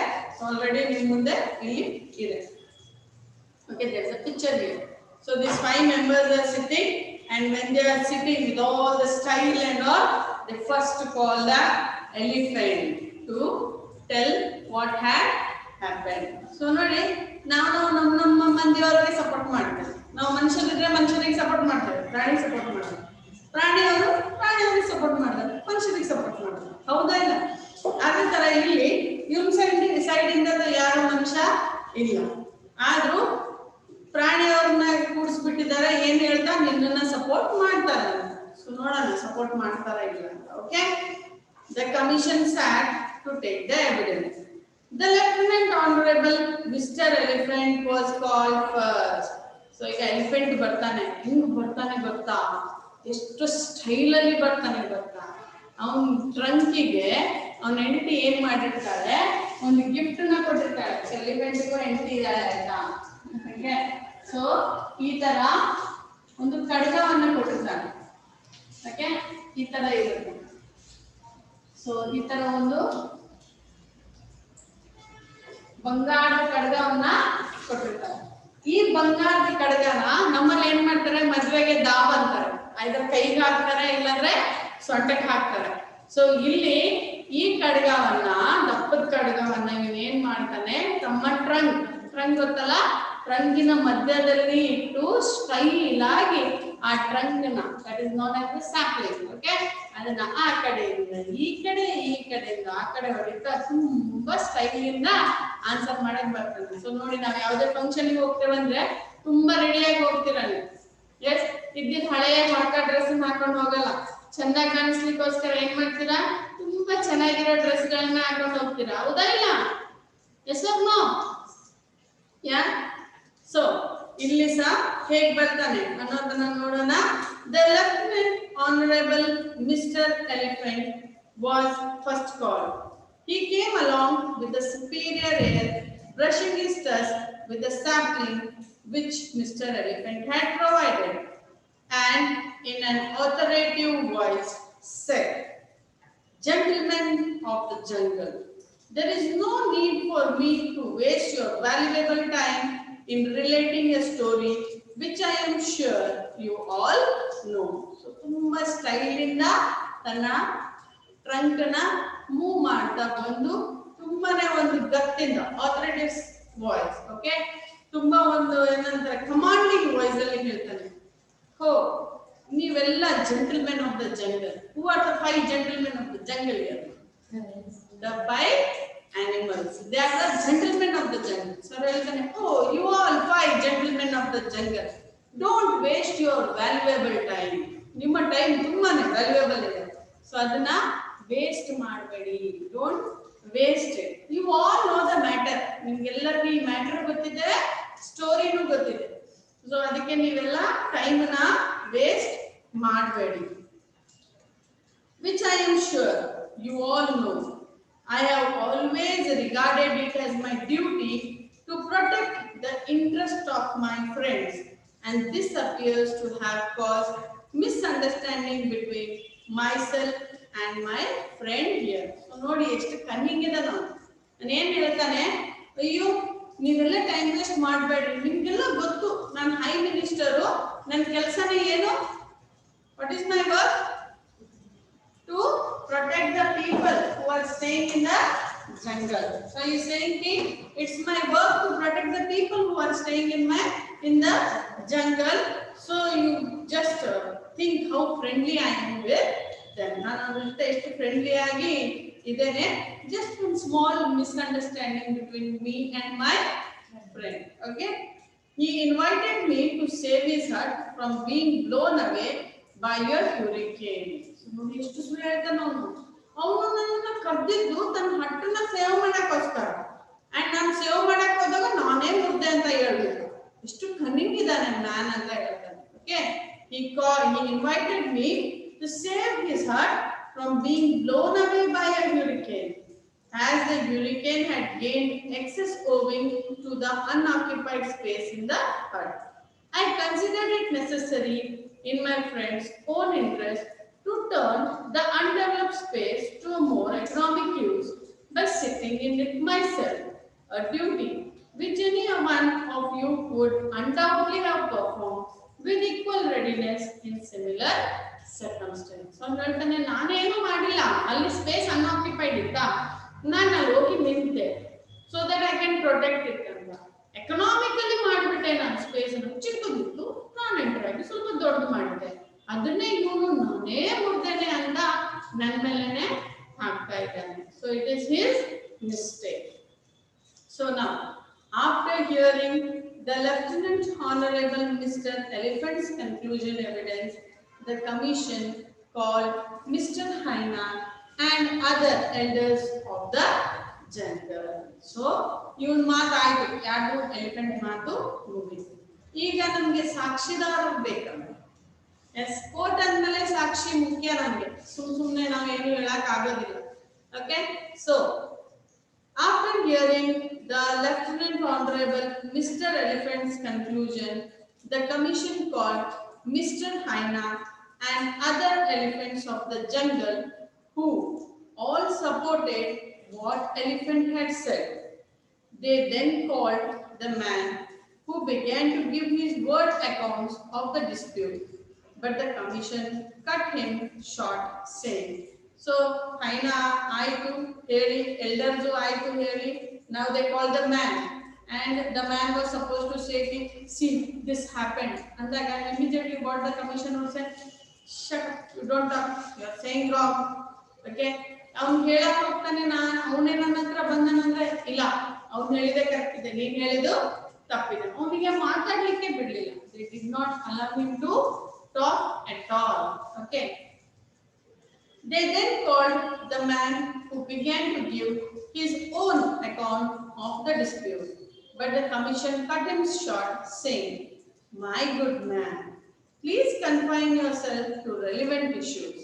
ಆಲ್ರೆಡಿ ನಿಮ್ ಮುಂದೆ ಇಲ್ಲಿ ಇದೆ. Okay, there's a picture here. So these 5 members are sitting, and when they are sitting with all the style and all, they first call the elephant to tell what had happened. So ನೋಡಿ, ನಾವು ನಮ್ಮ ಮಂದಿಯವರಿಗೆ support ಮಾಡ್ತೇವೆ. ನಾವು ಮನುಷ್ಯರಿದ್ರೆ ಮನುಷ್ಯರಿಗೆ support ಮಾಡ್ತೇವೆ, ಪ್ರಾಣಿಗೆ support ಮಾಡ್ತೇವೆ. ಪ್ರಾಣಿಯವರು ಪ್ರಾಣಿಯವರಿಗೆ support ಮಾಡ್ತಾರೆ, ಮನುಷ್ಯರಿಗೆ ಸಪೋರ್ಟ್ ಮಾಡ್ತಾರೆ. ಹೌದಾ ಇಲ್ಲ? ಅದೇ ತರ ಇಲ್ಲಿ ಇವ್ರ ಸೈಡ್ ಇಂದ ಯಾರು ಮನುಷ್ಯ ಇಲ್ಲ, ಆದ್ರೂ ಪ್ರಾಣಿಯವ್ರನ್ನ ಕೂಡಿಸ್ಬಿಟ್ಟಿದ್ದಾರೆ. ಏನ್ ಹೇಳ್ತಾ ನಿನ್ನನ್ನ ಸಪೋರ್ಟ್ ಮಾಡ್ತಾರೆ ಅಂತ. ಸೊ ನೋಡೋಣ ಸಪೋರ್ಟ್ ಮಾಡ್ತಾರ ಇಲ್ಲ ಅಂತ. Okay, the commission sat to take the evidence. The lieutenant honourable mister elephant was called first. So ಈಗ ಎಲಿಫೆಂಟ್ ಬರ್ತಾನೆ. ಹಿಂಗ್ ಬರ್ತಾನೆ ಗೊತ್ತಾ? ಎಷ್ಟು ಸ್ಟೈಲ್ ಅಲ್ಲಿ ಬರ್ತಾನೆ ಗೊತ್ತಾ? ಅವನ್ ಟ್ರಂಕಿಗೆ ಅವನ ಹೆಂಡತಿ ಏನ್ ಮಾಡಿರ್ತಾಳೆ, ಒಂದು ಗಿಫ್ಟ್ ನ ಕೊಟ್ಟಿರ್ತಾಳೆ. ಎಲಿಫೆಂಟ್ಗೂ ಹೆಂಡತಿ ಇದ್ದಾಳೆ ಆಯ್ತಾ? ಸೊ ಈ ತರ ಒಂದು ಖಡ್ಗವನ್ನ ಕೊಟ್ಟಿರ್ತಾನೆ. ಓಕೆ, ಈ ತರ ಇರುತ್ತೆ. ಸೊ ಈ ತರ ಒಂದು ಬಂಗಾರದ ಖಡ್ಗವನ್ನ ಕೊಟ್ಟಿರ್ತಾರೆ. ಈ ಬಂಗಾರದ ಖಡ್ಗನ ನಮ್ಮಲ್ಲಿ ಏನ್ ಮಾಡ್ತಾರೆ, ಮದ್ವೆಗೆ ದಾವ್ ಅಂತಾರೆ. ಐದರ್ ಕೈಗೆ ಹಾಕ್ತಾರೆ, ಇಲ್ಲಾಂದ್ರೆ ಸೊಂಟಕ್ಕೆ ಹಾಕ್ತಾರೆ. ಸೊ ಇಲ್ಲಿ ಈ ಖಡ್ಗವನ್ನ, ದಪ್ಪದ ಖಡ್ಗವನ್ನ ಇವನೇನ್ ಮಾಡ್ತಾನೆ, ತಮ್ಮ ಟ್ರಂಕ್ ಗೊತ್ತಲ್ಲ, ಟ್ರಂಕಿನ ಮಧ್ಯದಲ್ಲಿ ಇಟ್ಟು ಸ್ಟೈಲ್ ಆಗಿ ಆ ಟ್ರಂಕ್ ನ, that is known as the sapling. Okay, ಅದನ್ನ ಆ ಕಡೆಯಿಂದ ಈ ಕಡೆ, ಈ ಕಡೆಯಿಂದ ಆ ಕಡೆ ಹೊಡಿತಾ ತುಂಬಾ ಸ್ಟೈಲ್ ಇಂದ ಆನ್ಸರ್ ಮಾಡಕ್ ಬರ್ತದೆ. ಸೊ ನೋಡಿ, ನಾವ್ ಯಾವ್ದೇ ಫಂಕ್ಷನ್ ಗೆ ಹೋಗ್ತೇವಂದ್ರೆ ತುಂಬಾ ರೆಡಿಯಾಗಿ ಹೋಗ್ತೀರ ನೀವು. ಎಸ್, ಇದ್ದಿದ್ ಹಳೆಯ ಹೊರಕ ಡ್ರೆಸ್ ಹಾಕೊಂಡು ಹೋಗಲ್ಲ. ಚೆನ್ನಾಗಿ ಕಾಣಿಸ್ಲಿಕ್ಕೋಸ್ಕರ ಏನ್ ಮಾಡ್ತೀರಾ, ತುಂಬಾ ಚೆನ್ನಾಗಿರೋ ಡ್ರೆಸ್ ಗಳನ್ನ ಹಾಕೊಂಡು ಹೋಗ್ತೀರಾ. ಹೌದಾ ಇಲ್ಲ? Yes or no? Yeah? So ಇಲ್ಲಿ ಸಹ ಹೇಗ್ ಬರ್ತಾನೆ ಅನ್ನೋದನ್ನ ನೋಡೋಣ. The lieutenant honourable mister elephant was first called. He came along with a superior air, brushing his tusk with a sapling which Mr. Elephant had provided, and in an authoritative voice said, "Gentlemen of the jungle, there is no need for me to waste your valuable time in relating a story which I am sure you all know." So ತುಂಬಾ style ಇಂದ ತನ್ನ trunk ನ move ಮಾಡ್ತಾ ಬಂದು ತುಂಬಾನೇ ಒಂದು ಗತ್ತಿಂದ, ಆಥೋರಿಟೇಟಿವ್ voice, okay, ತುಂಬಾ ಒಂದು ಏನಂತಾರೆ ಕಮಾಂಡಿಂಗ್ ವಾಯ್ಸ್ ಅಲ್ಲಿ ಹೇಳ್ತಾನೆ, ಹೋ ನೀವೆಲ್ಲ gentlemen of the jungle. Who are the 5 gentlemen of the jungle here? The 5 animals. They are the gentlemen of the jungle. So ಹೇಳ್ತಾನೆ, oh, you all 5 gentlemen of the jungle, don't waste your valuable time. ನಿಮ್ಮ time ತುಂಬಾನೇ valuable ಇದೆ. So ಅದನ್ನ waste ಮಾಡಬೇಡಿ. Don't waste it. You all know the matter. ನಿಮ್ಗೆಲ್ಲರಿಗೂ ಈ matter ಗೊತ್ತಿದೆ, ಸ್ಟೋರಿನೂ ಗೊತ್ತಿದೆ. ಸೊ ಅದಕ್ಕೆ ನೀವೆಲ್ಲ ಟೈಮ್ನ ವೇಸ್ಟ್ ಮಾಡಬೇಡಿ. Which I am sure you all know. I have always regarded it as my duty to protect the interest of my friends, and this appears to have caused misunderstanding between myself and my friend here. So ನೋಡಿ ಎಷ್ಟು ಕನ್ನಿಂಗ್ ಇದೆ. ನಾನು ಏನ್ ಹೇಳ್ತಾನೆ, ಅಯ್ಯೋ ನೀವೆಲ್ಲ time waste ಮಾಡಬೇಡ್ರಿ, ನಿಮ್ಗೆಲ್ಲ ಗೊತ್ತು ನಾನು ಹೈ ಮಿನಿಸ್ಟರು, ನನ್ನ ಕೆಲಸನೇ ಏನು, what is my work? To protect the people who are staying in the jungle. So he is saying it's my work to protect the people who are staying in the jungle. So you just think how friendly I am with then ನಾನು ಅವ್ರ ಜೊತೆ ಎಷ್ಟು friendly ಆಗಿ ಇದ್ದೇನೆ. Just one small misunderstanding between me and my friend. Okay, he invited me to save his hut from being blown away by a hurricane. ನೋಡಿ ಎಷ್ಟು ಸುಳ್ಳು ಹೇಳ್ತಾನೆ ಅವನು. ಅವನು ನನ್ನನ್ನು ಕರೆದಿದ್ದು ತನ್ನ ಹಟ್ಟನ್ನ ಸೇವ್ ಮಾಡಕ್ಕೋಸ್ಕರ, ಅಂಡ್ ನಾನು ಸೇವ್ ಮಾಡಕ್ ಹೋದಾಗ ನಾನೇ ಮುದ್ದೆ ಅಂತ ಹೇಳ್ಬೇಕು. ಎಷ್ಟು ಕನ್ನಿಂಗ್ ಇದ್ದಾನೆ ಮ್ಯಾನ್ ಅಂತ ಹೇಳ್ತಾನೆ. Okay, he invited me to save his hut from being blown away by a hurricane, as the hurricane had gained excess owing to the unoccupied space in the hut. I considered it necessary in my friend's own interest to turn the undeveloped space to a more economic use by sitting in it myself, a duty which any one of you would undoubtedly have performed with equal readiness in similar circumstances. So ಹೇಳ್ತಾನೆ ನಾನೇನು ಮಾಡಿಲ್ಲ, ಅಲ್ಲಿ space unoccupied ಇತ್ತಾ, ನಾನು ಅಲ್ಲಿ ಹೋಗಿ ನಿಂತೆ so that I can protect it ಅಂತ. ಎಕನಾಮಿಕಲಿ ಮಾಡಿಬಿಟ್ಟೆ, ನಾನು ಸ್ಪೇಸ್ ಅನ್ನು ಚಿಕ್ಕದಿತ್ತು, ನಾನು ಎಂಟರ್ ಆಗಿ ಸ್ವಲ್ಪ ದೊಡ್ಡದು ಮಾಡಿದೆ, ಅದನ್ನೇ ಇವನು ನಾನೇ ಮುಡ್ದೇನೆ ಅಂತ ನನ್ನ ಮೇಲೆನೆ ಹಾಕ್ತಾ ಇದ್ದಾನೆ. So it is his mistake. So now after hearing the Lieutenant Honorable Mr. Elephant's conclusion evidence, the commission called Mr. Haina and other elders of the jungle. So ಇವನ್ ಮಾತಾಯ್ತು, ಯಾರು ಎಲಿಫೆಂಟ್ ಮಾತು ಮುಗಿತು. ಈಗ ನಮ್ಗೆ ಸಾಕ್ಷಿದಾರರು ಬೇಕಂದ್ರೆ, ಎಸ್, ಕೋರ್ಟ್ ಅಂದ್ಮೇಲೆ ಸಾಕ್ಷಿ ಮುಖ್ಯ ನಮ್ಗೆ, ಸುಮ್ನೆ ನಾವೇನು ಹೇಳಕ್ ಆಗೋದಿಲ್ಲ. Okay, so after hearing the Lieutenant Honorable Mr. Elephant's conclusion, the commission called Mr. Haina and other elephants of the jungle, who all supported what Elephant had said. They then called the man who began to give his word accounts of the dispute, but the commission cut him short, saying, so Haina aitu heli, elders aitu heli, now they call the man, and the man was supposed to say, see, this happened, and the guy immediately what the commission would say, shut up, you don't talk, you are saying wrong. Okay, ಅವನು ಹೇಳಕ್ ಹೋಗ್ತಾನೆ, ಅವನೇ ನನ್ನ ಹತ್ರ ಬಂದನಂದ್ರೆ ಇಲ್ಲ, ಅವ್ನು ಹೇಳಿದೆ correct ಇದೆ, ನೀನ್ ಹೇಳಿದ್ದು ತಪ್ಪಿದೆ. ಅವನಿಗೆ ಮಾತಾಡ್ಲಿಕ್ಕೆ ಬಿಡ್ಲಿಲ್ಲ. They did not allow him to talk at all. Okay, they then called the man who began to give his own account of the dispute, but the commission cut him short, saying, my good man, please confine yourself to relevant issues.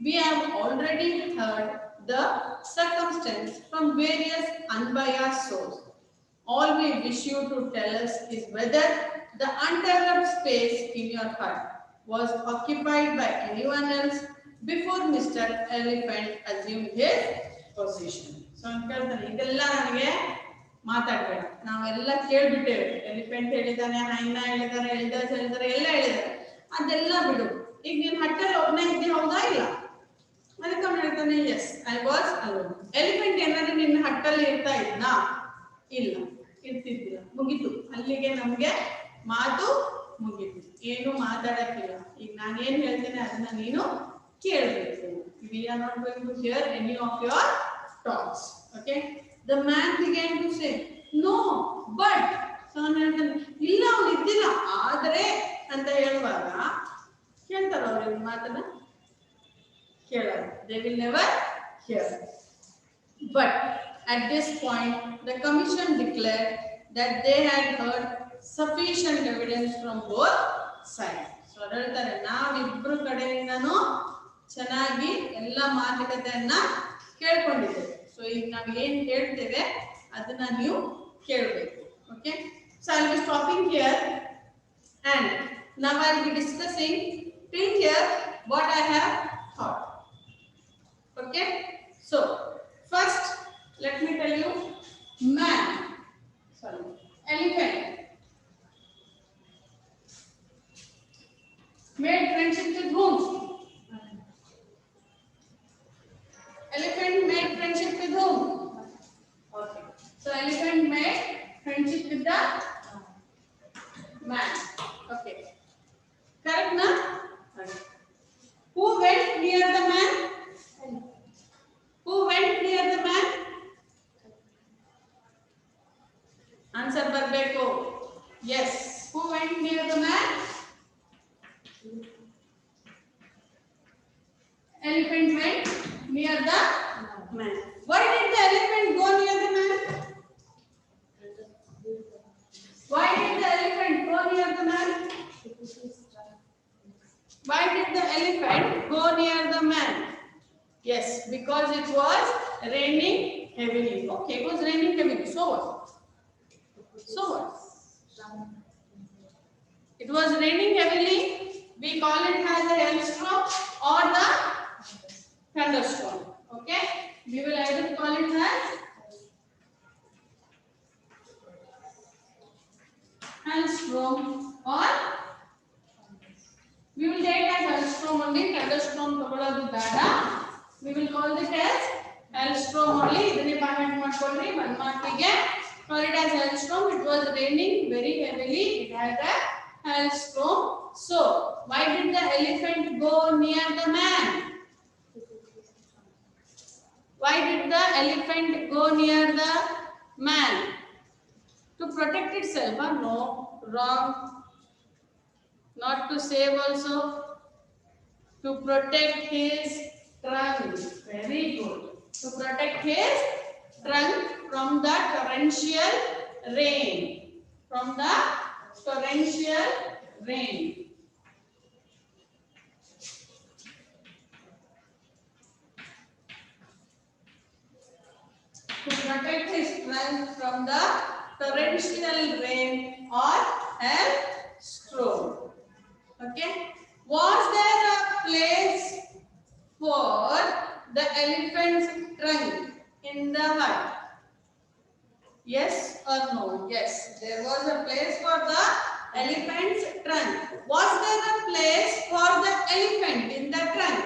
We have already heard the circumstance from various unbiased sources. All we wish you to tell us is whether the undeveloped space in your hut was occupied by anyone else before Mr. Elephant assumed his position. So ಹೇಳ್ತಾನೆ, ಇದೆಲ್ಲ ನನಗೆ ಮಾತಾಡ್ಬೇಡ, ನಾವೆಲ್ಲ ಕೇಳ್ಬಿಟ್ಟೇವೆ, elephant ಹೇಳಿದಾನೆ, ಹೈನಾ ಹೇಳಿದಾರೆ, elders ಹೇಳಿದಾರೆ, ಎಲ್ಲ ಹೇಳಿದಾರೆ, ಅದೆಲ್ಲ ಬಿಡು. ಈಗ ನೀನ್ ಹಟ್ಟಲ್ಲಿ ಒಬ್ಬನೇ ಇದ್ದಿ, ಹೌದಾ ಇಲ್ಲ? ಅದಕ್ಕೆ ಅವನು ಹೇಳ್ತಾನೆ, yes, I was alone. Elephant ಏನಾದ್ರೆ ನಿನ್ನ ಹಟ್ಟಲ್ಲಿ ಇರ್ತಾ ಇದ್ನಾ? ಇಲ್ಲ, ಇರ್ತಿದ್ದಿಲ್ಲ. ಮುಗೀತು, ಅಲ್ಲಿಗೆ ನಮ್ಗೆ ಮಾತು ಮುಗೀತು, ಏನು ಮಾತಾಡಕ್ಕಿಲ್ಲ. ಈಗ ನಾನೇನ್ ಹೇಳ್ತೇನೆ ಅದನ್ನ ನೀನು ಕೇಳಬೇಕು. We are not going to hear any of your talks. Okay, the man began to say, no, but so ಅವನು ಹೇಳ್ತಾನೆ, ಇಲ್ಲ ಅವನು ಇದ್ದಿಲ್ಲ, ಆದ್ರೆ ಅಂತ ಹೇಳುವಾಗ ಕೇಳ್ತಾರ ಅವ್ರ ಮಾತನ್ನ? ಕೇಳಲ್ಲ. They will never hear. But at this point the commission declared that they had heard sufficient evidence from both sides. So ಹೇಳ್ತಾರೆ, ನಾವಿಬ್ರು ಕಡೆಯಿಂದನೂ ಚೆನ್ನಾಗಿ ಎಲ್ಲ ಮಾತುಕತೆಯನ್ನ ಕೇಳ್ಕೊಂಡಿದ್ದೇವೆ. ಸೊ ಈಗ ನಾವು ಏನ್ ಹೇಳ್ತೇವೆ ಅದನ್ನ ನೀವು ಕೇಳಬೇಕು. Okay, so I will B stopping here and now I will be discussing till here what I have thought. Okay, so first let me tell you, elephant made friendship with whom? Elephant made friendship with whom? Okay, so elephant made friendship with the man. Okay, correct na? Okay. Who went near the man. Why did the elephant go near the man? Why did the elephant go near the man? Why did the elephant go near the man? Yes, because it was raining heavily. Okay, it was raining heavily. So what? So what? It was raining heavily. We call it as a hailstorm or the thunderstorm. Okay, we will either call it as hailstorm or we will take as hailstorm only. Thunderstorm ತಗೊಳ್ಳೋದು ಬೇಡ. We will call it as hailstorm only. ಇದನ್ನೇ point ಮಾಡ್ಕೊಳ್ಳಿ 1 ಮಾರ್ಕಿಗೆ. Call it as hailstorm. It was raining very heavily. It had a hailstorm. So, why did the elephant go near the man? Why did the elephant go near the man? To protect itself. No, wrong. Not to save also. To protect his trunk. Very good. To protect his trunk from the torrential rain. From the torrential rain. To protect his trunk from the torrential rain or hailstorm. Okay. Was there a place for the elephant's trunk in the hut? Yes or no? Yes, there was a place for the elephant's trunk. Was there a place for the elephant in the trunk?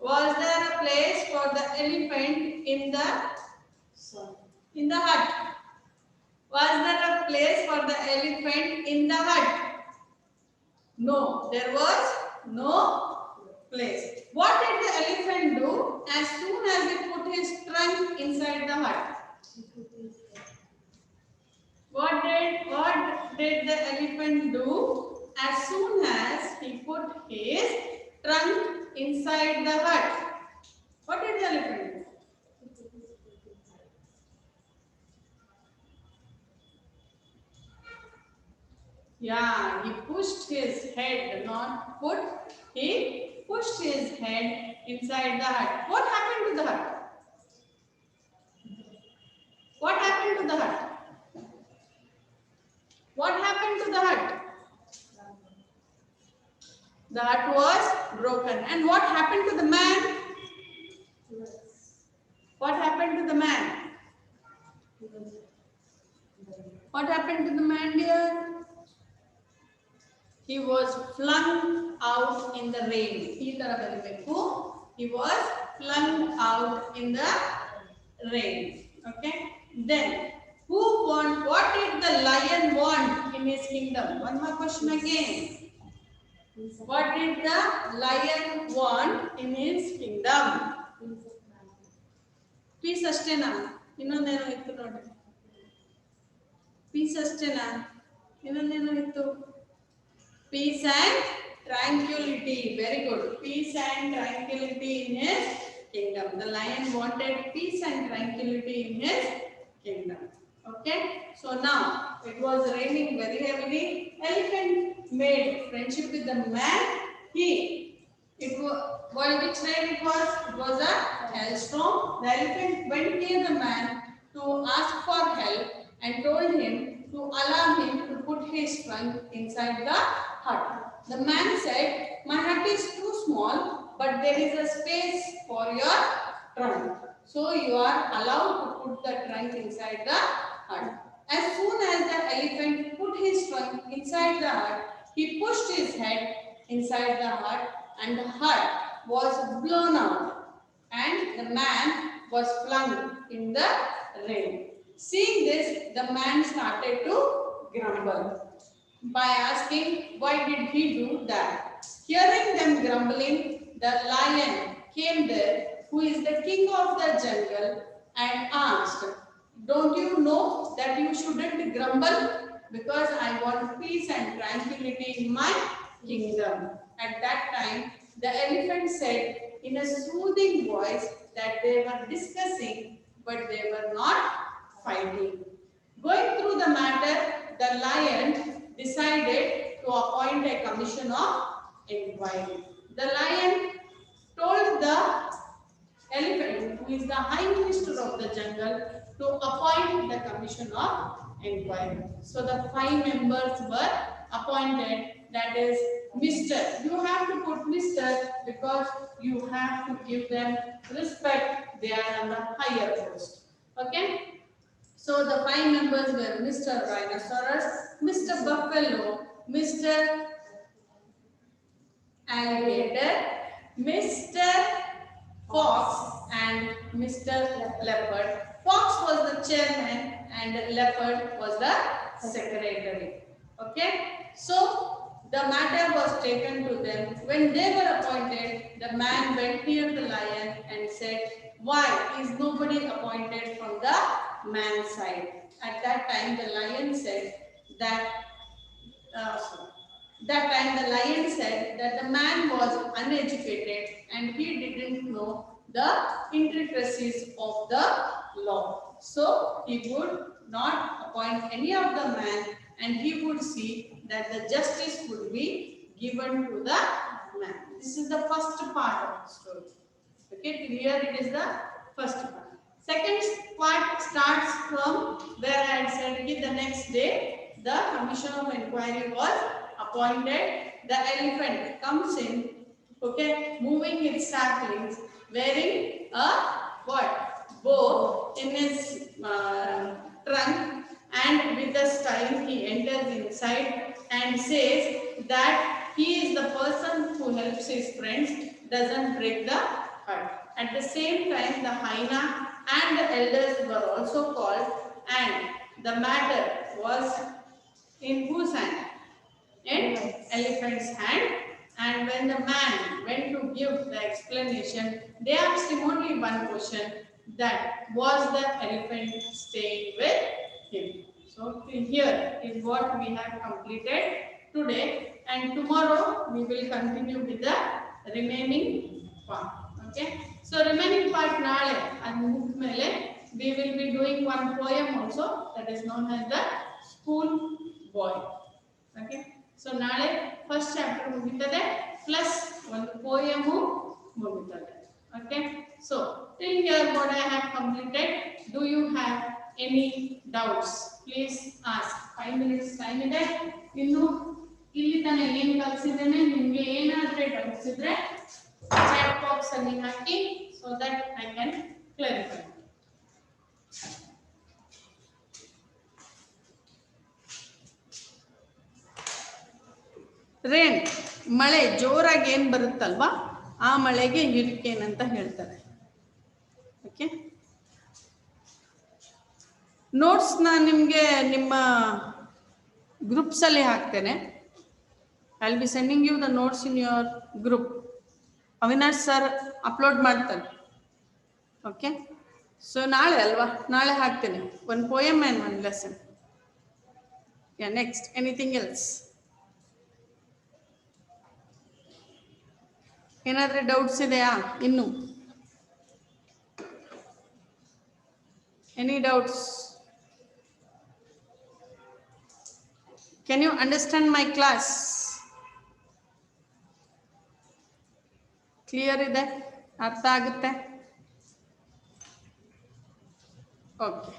Was there a place for the elephant in the hut? Was there a place for the elephant in the hut? No, there was no place. What did the elephant do as soon as he put his trunk inside the hut? What did the elephant do as soon as he put his trunk inside the hut? What did the elephant do? Yeah, he pushed his head, not put. He pushed his head inside the hut. What happened to the hut? What happened to the hut? What happened to the hut? The hut was broken. And what happened to the man? What happened to the man? What happened to the man, dear? He was flung out in the rain. He was flung out in the rain. Okay. Then, who want? What did the lion want in his kingdom? One more question again. What did the lion want in his kingdom? Peace ಅಷ್ಟೇನಾ? ಇನ್ನೊಂದೇನೋ ಇತ್ತು ನೋಡಿ. Peace ಅಷ್ಟೇನಾ? ಇನ್ನೊಂದೇನೋ ಇತ್ತು. Peace and tranquility. Very good. Peace and tranquility in his kingdom. The lion wanted peace and tranquility in his kingdom. Okay. So now it was raining very heavily. Elephant made friendship with the man. Which rain it was? It was a hailstorm. The elephant went near the man to ask for help and told him to allow him to put his trunk inside the hut. The man said, "My hut is too small, but there is a space for your trunk. So you are allowed to put the trunk inside the hut." As soon as the elephant put his trunk inside the hut, he pushed his head inside the hut and the hut was blown out and the man was flung in the rain. Seeing this, the man started to grumble by asking, why did he do that? Hearing them grumbling, the lion came there, who is the king of the jungle, and asked, "Don't you know that you shouldn't grumble? Because I want peace and tranquility in my kingdom." At that time, the elephant said, in a soothing voice that they were discussing, but they were not fighting. Going through the matter, the lion decided to appoint a commission of inquiry. The lion told the elephant, who is the high minister of the jungle, to appoint the commission of inquiry. So the 5 members were appointed. That is Mr. You have to put Mr. because you have to give them respect. They are on the higher post. Okay. So the 5 members were Mr. Rhinoceros, Mr. Buffalo, Mr. Alligator, Mr. Fox and Mr. Leopard. Fox was the chairman and Leopard was the secretary. Okay. So the matter was taken to them. When they were appointed, the man went near the lion and said, why is nobody appointed from the man's side? At that time the lion said that the lion said that the man was uneducated and he didn't know the intricacies of the law. So he would not appoint any of the man and he would see that the justice would be given to the man. This is the first part of the story. Okay, here it is the first part. Second part starts from where I had said the next day the commission of inquiry was appointed. The elephant comes in, okay, moving its saplings, wearing a what? Bow in his trunk, and with the style he enters inside and says that he is the person who helps his friends, doesn't break the hut. At the same time, the hyena and the elders were also called, and the matter was in whose hand? In elephant's hand. And when the man went to give the explanation, they asked him only one question, that was the elephant staying with him. So here is what we have completed today, and tomorrow we will continue with the remaining part. Okay, so remaining part naale adu mudmele we will be doing one poem also, that is known as the School Boy. Okay, so naale first chapter mugitade plus one poem mugitade. Okay, so till here what I have completed. Do you have any doubts? Please ask. 5 minutes time ಇದೆ. ಇನ್ನು ಇಲ್ಲಿ ತಾನೇ ಏನು ಕಲಿಸಿದ್ದೇನೆ, ನಿಮಗೆ ಏನಾದರೂ doubts ಇದ್ರೆ chat box ಅಲ್ಲಿ ಹಾಕಿ, so that I can clarify. Rain, ಮಳೆ ಜೋರಾಗಿ ಏನು ಬರುತ್ತಲ್ವಾ ಆ ಮಳೆಗೆ ಹ್ಯೂರಿಕೇನ್ ಅಂತ ಹೇಳ್ತಾರೆ. ಓಕೆ, ನೋಟ್ಸ್ನ ನಿಮಗೆ ನಿಮ್ಮ ಗ್ರೂಪ್ಸಲ್ಲಿ ಹಾಕ್ತೇನೆ. I will be sending you the notes in your group. Avinash sir upload ಮಾಡ್ತಾರೆ. ಓಕೆ, ಸೊ ನಾಳೆ ಅಲ್ವಾ, ನಾಳೆ ಹಾಕ್ತೇನೆ. One poem and one lesson. Yeah, next anything else? ಏನಾದರೂ ಡೌಟ್ಸ್ ಇದೆಯಾ ಇನ್ನು? Any doubts? Can you understand my class? Clear ಇದೆ? ಅರ್ಥ ಆಗುತ್ತೆ? ಓಕೆ,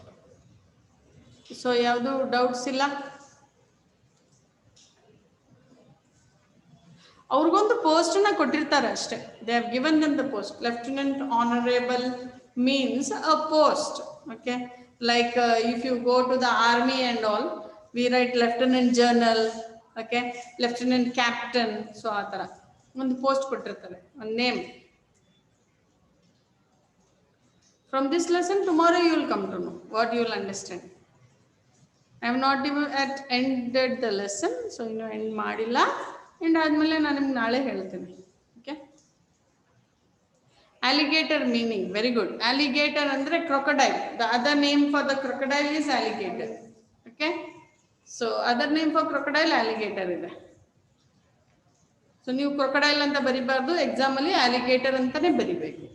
ಸೊ ಯಾವುದು ಡೌಟ್ಸ್ ಇಲ್ಲ? ಅವ್ರಿಗೊಂದು ಪೋಸ್ಟನ್ನ ಕೊಟ್ಟಿರ್ತಾರೆ ಅಷ್ಟೇ. They have given them the post. Lieutenant honourable means a post. Okay, like if you go to the army and all, we write lieutenant general, okay, lieutenant captain. So ಆ ಥರ ಒಂದು post ಕೊಟ್ಟಿರ್ತಾರೆ, ಒಂದು name. From this lesson tomorrow you will come to know what you will understand. I have not even ended the lesson, so ಇನ್ನು end ಮಾಡಿಲ್ಲ. End ಆದಮೇಲೆ ನಾನು ನಿಮ್ಗೆ ನಾಳೆ ಹೇಳ್ತೇನೆ. Okay, alligator meaning, very good. Alligator ಅಂದ್ರೆ crocodile. The other name for the crocodile is alligator. Okay, so other name for crocodile alligator ಇದೆ. So ನೀವು ಕ್ರೊಕೊಡೈಲ್ ಅಂತ ಬರಿಬಾರ್ದು, ಎಕ್ಸಾಮ್ ಅಲ್ಲಿ ಅಲಿಗೇಟರ್ ಅಂತಾನೆ ಬರಿಬೇಕು.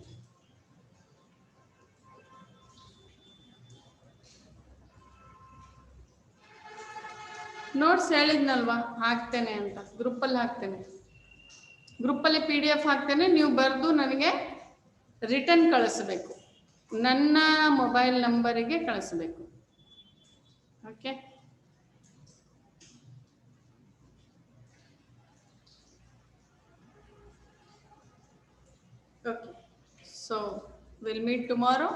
ನೋಟ್ಸ್ ಹೇಳಿದ್ನಲ್ವಾ ಹಾಕ್ತೇನೆ ಅಂತ, ಗ್ರೂಪಲ್ಲಿ ಹಾಕ್ತೇನೆ, ಗ್ರೂಪಲ್ಲಿ PDF ಹಾಕ್ತೇನೆ. ನೀವು ಬರೆದು ನನಗೆ ರಿಟರ್ನ್ ಕಳಿಸಬೇಕು, ನನ್ನ ಮೊಬೈಲ್ ನಂಬರಿಗೆ ಕಳಿಸಬೇಕು. Okay, okay. So will meet tomorrow.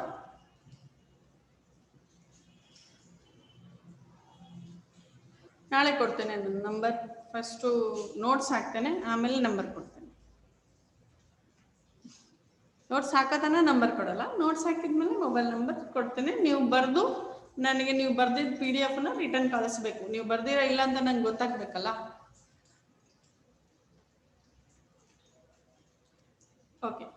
ನಾಳೆ ಕೊಡ್ತೇನೆ ನನ್ನ ನಂಬರ್. ಫಸ್ಟು ನೋಟ್ಸ್ ಹಾಕ್ತೇನೆ, ಆಮೇಲೆ ನಂಬರ್ ಕೊಡ್ತೇನೆ. ನೋಟ್ಸ್ ಹಾಕತನ ನಂಬರ್ ಕೊಡಲ್ಲ, ನೋಟ್ಸ್ ಹಾಕಿದ್ಮೇಲೆ ಮೊಬೈಲ್ ನಂಬರ್ ಕೊಡ್ತೇನೆ. ನೀವು ಬರೆದು ನನಗೆ ನೀವು ಬರ್ದಿದ್ದ PDF ರಿಟರ್ನ್ ಕಳಿಸ್ಬೇಕು. ನೀವು ಬರ್ದಿರ ಇಲ್ಲ ಅಂತ ನಂಗೆ ಗೊತ್ತಾಗ್ಬೇಕಲ್ಲ. ಓಕೆ.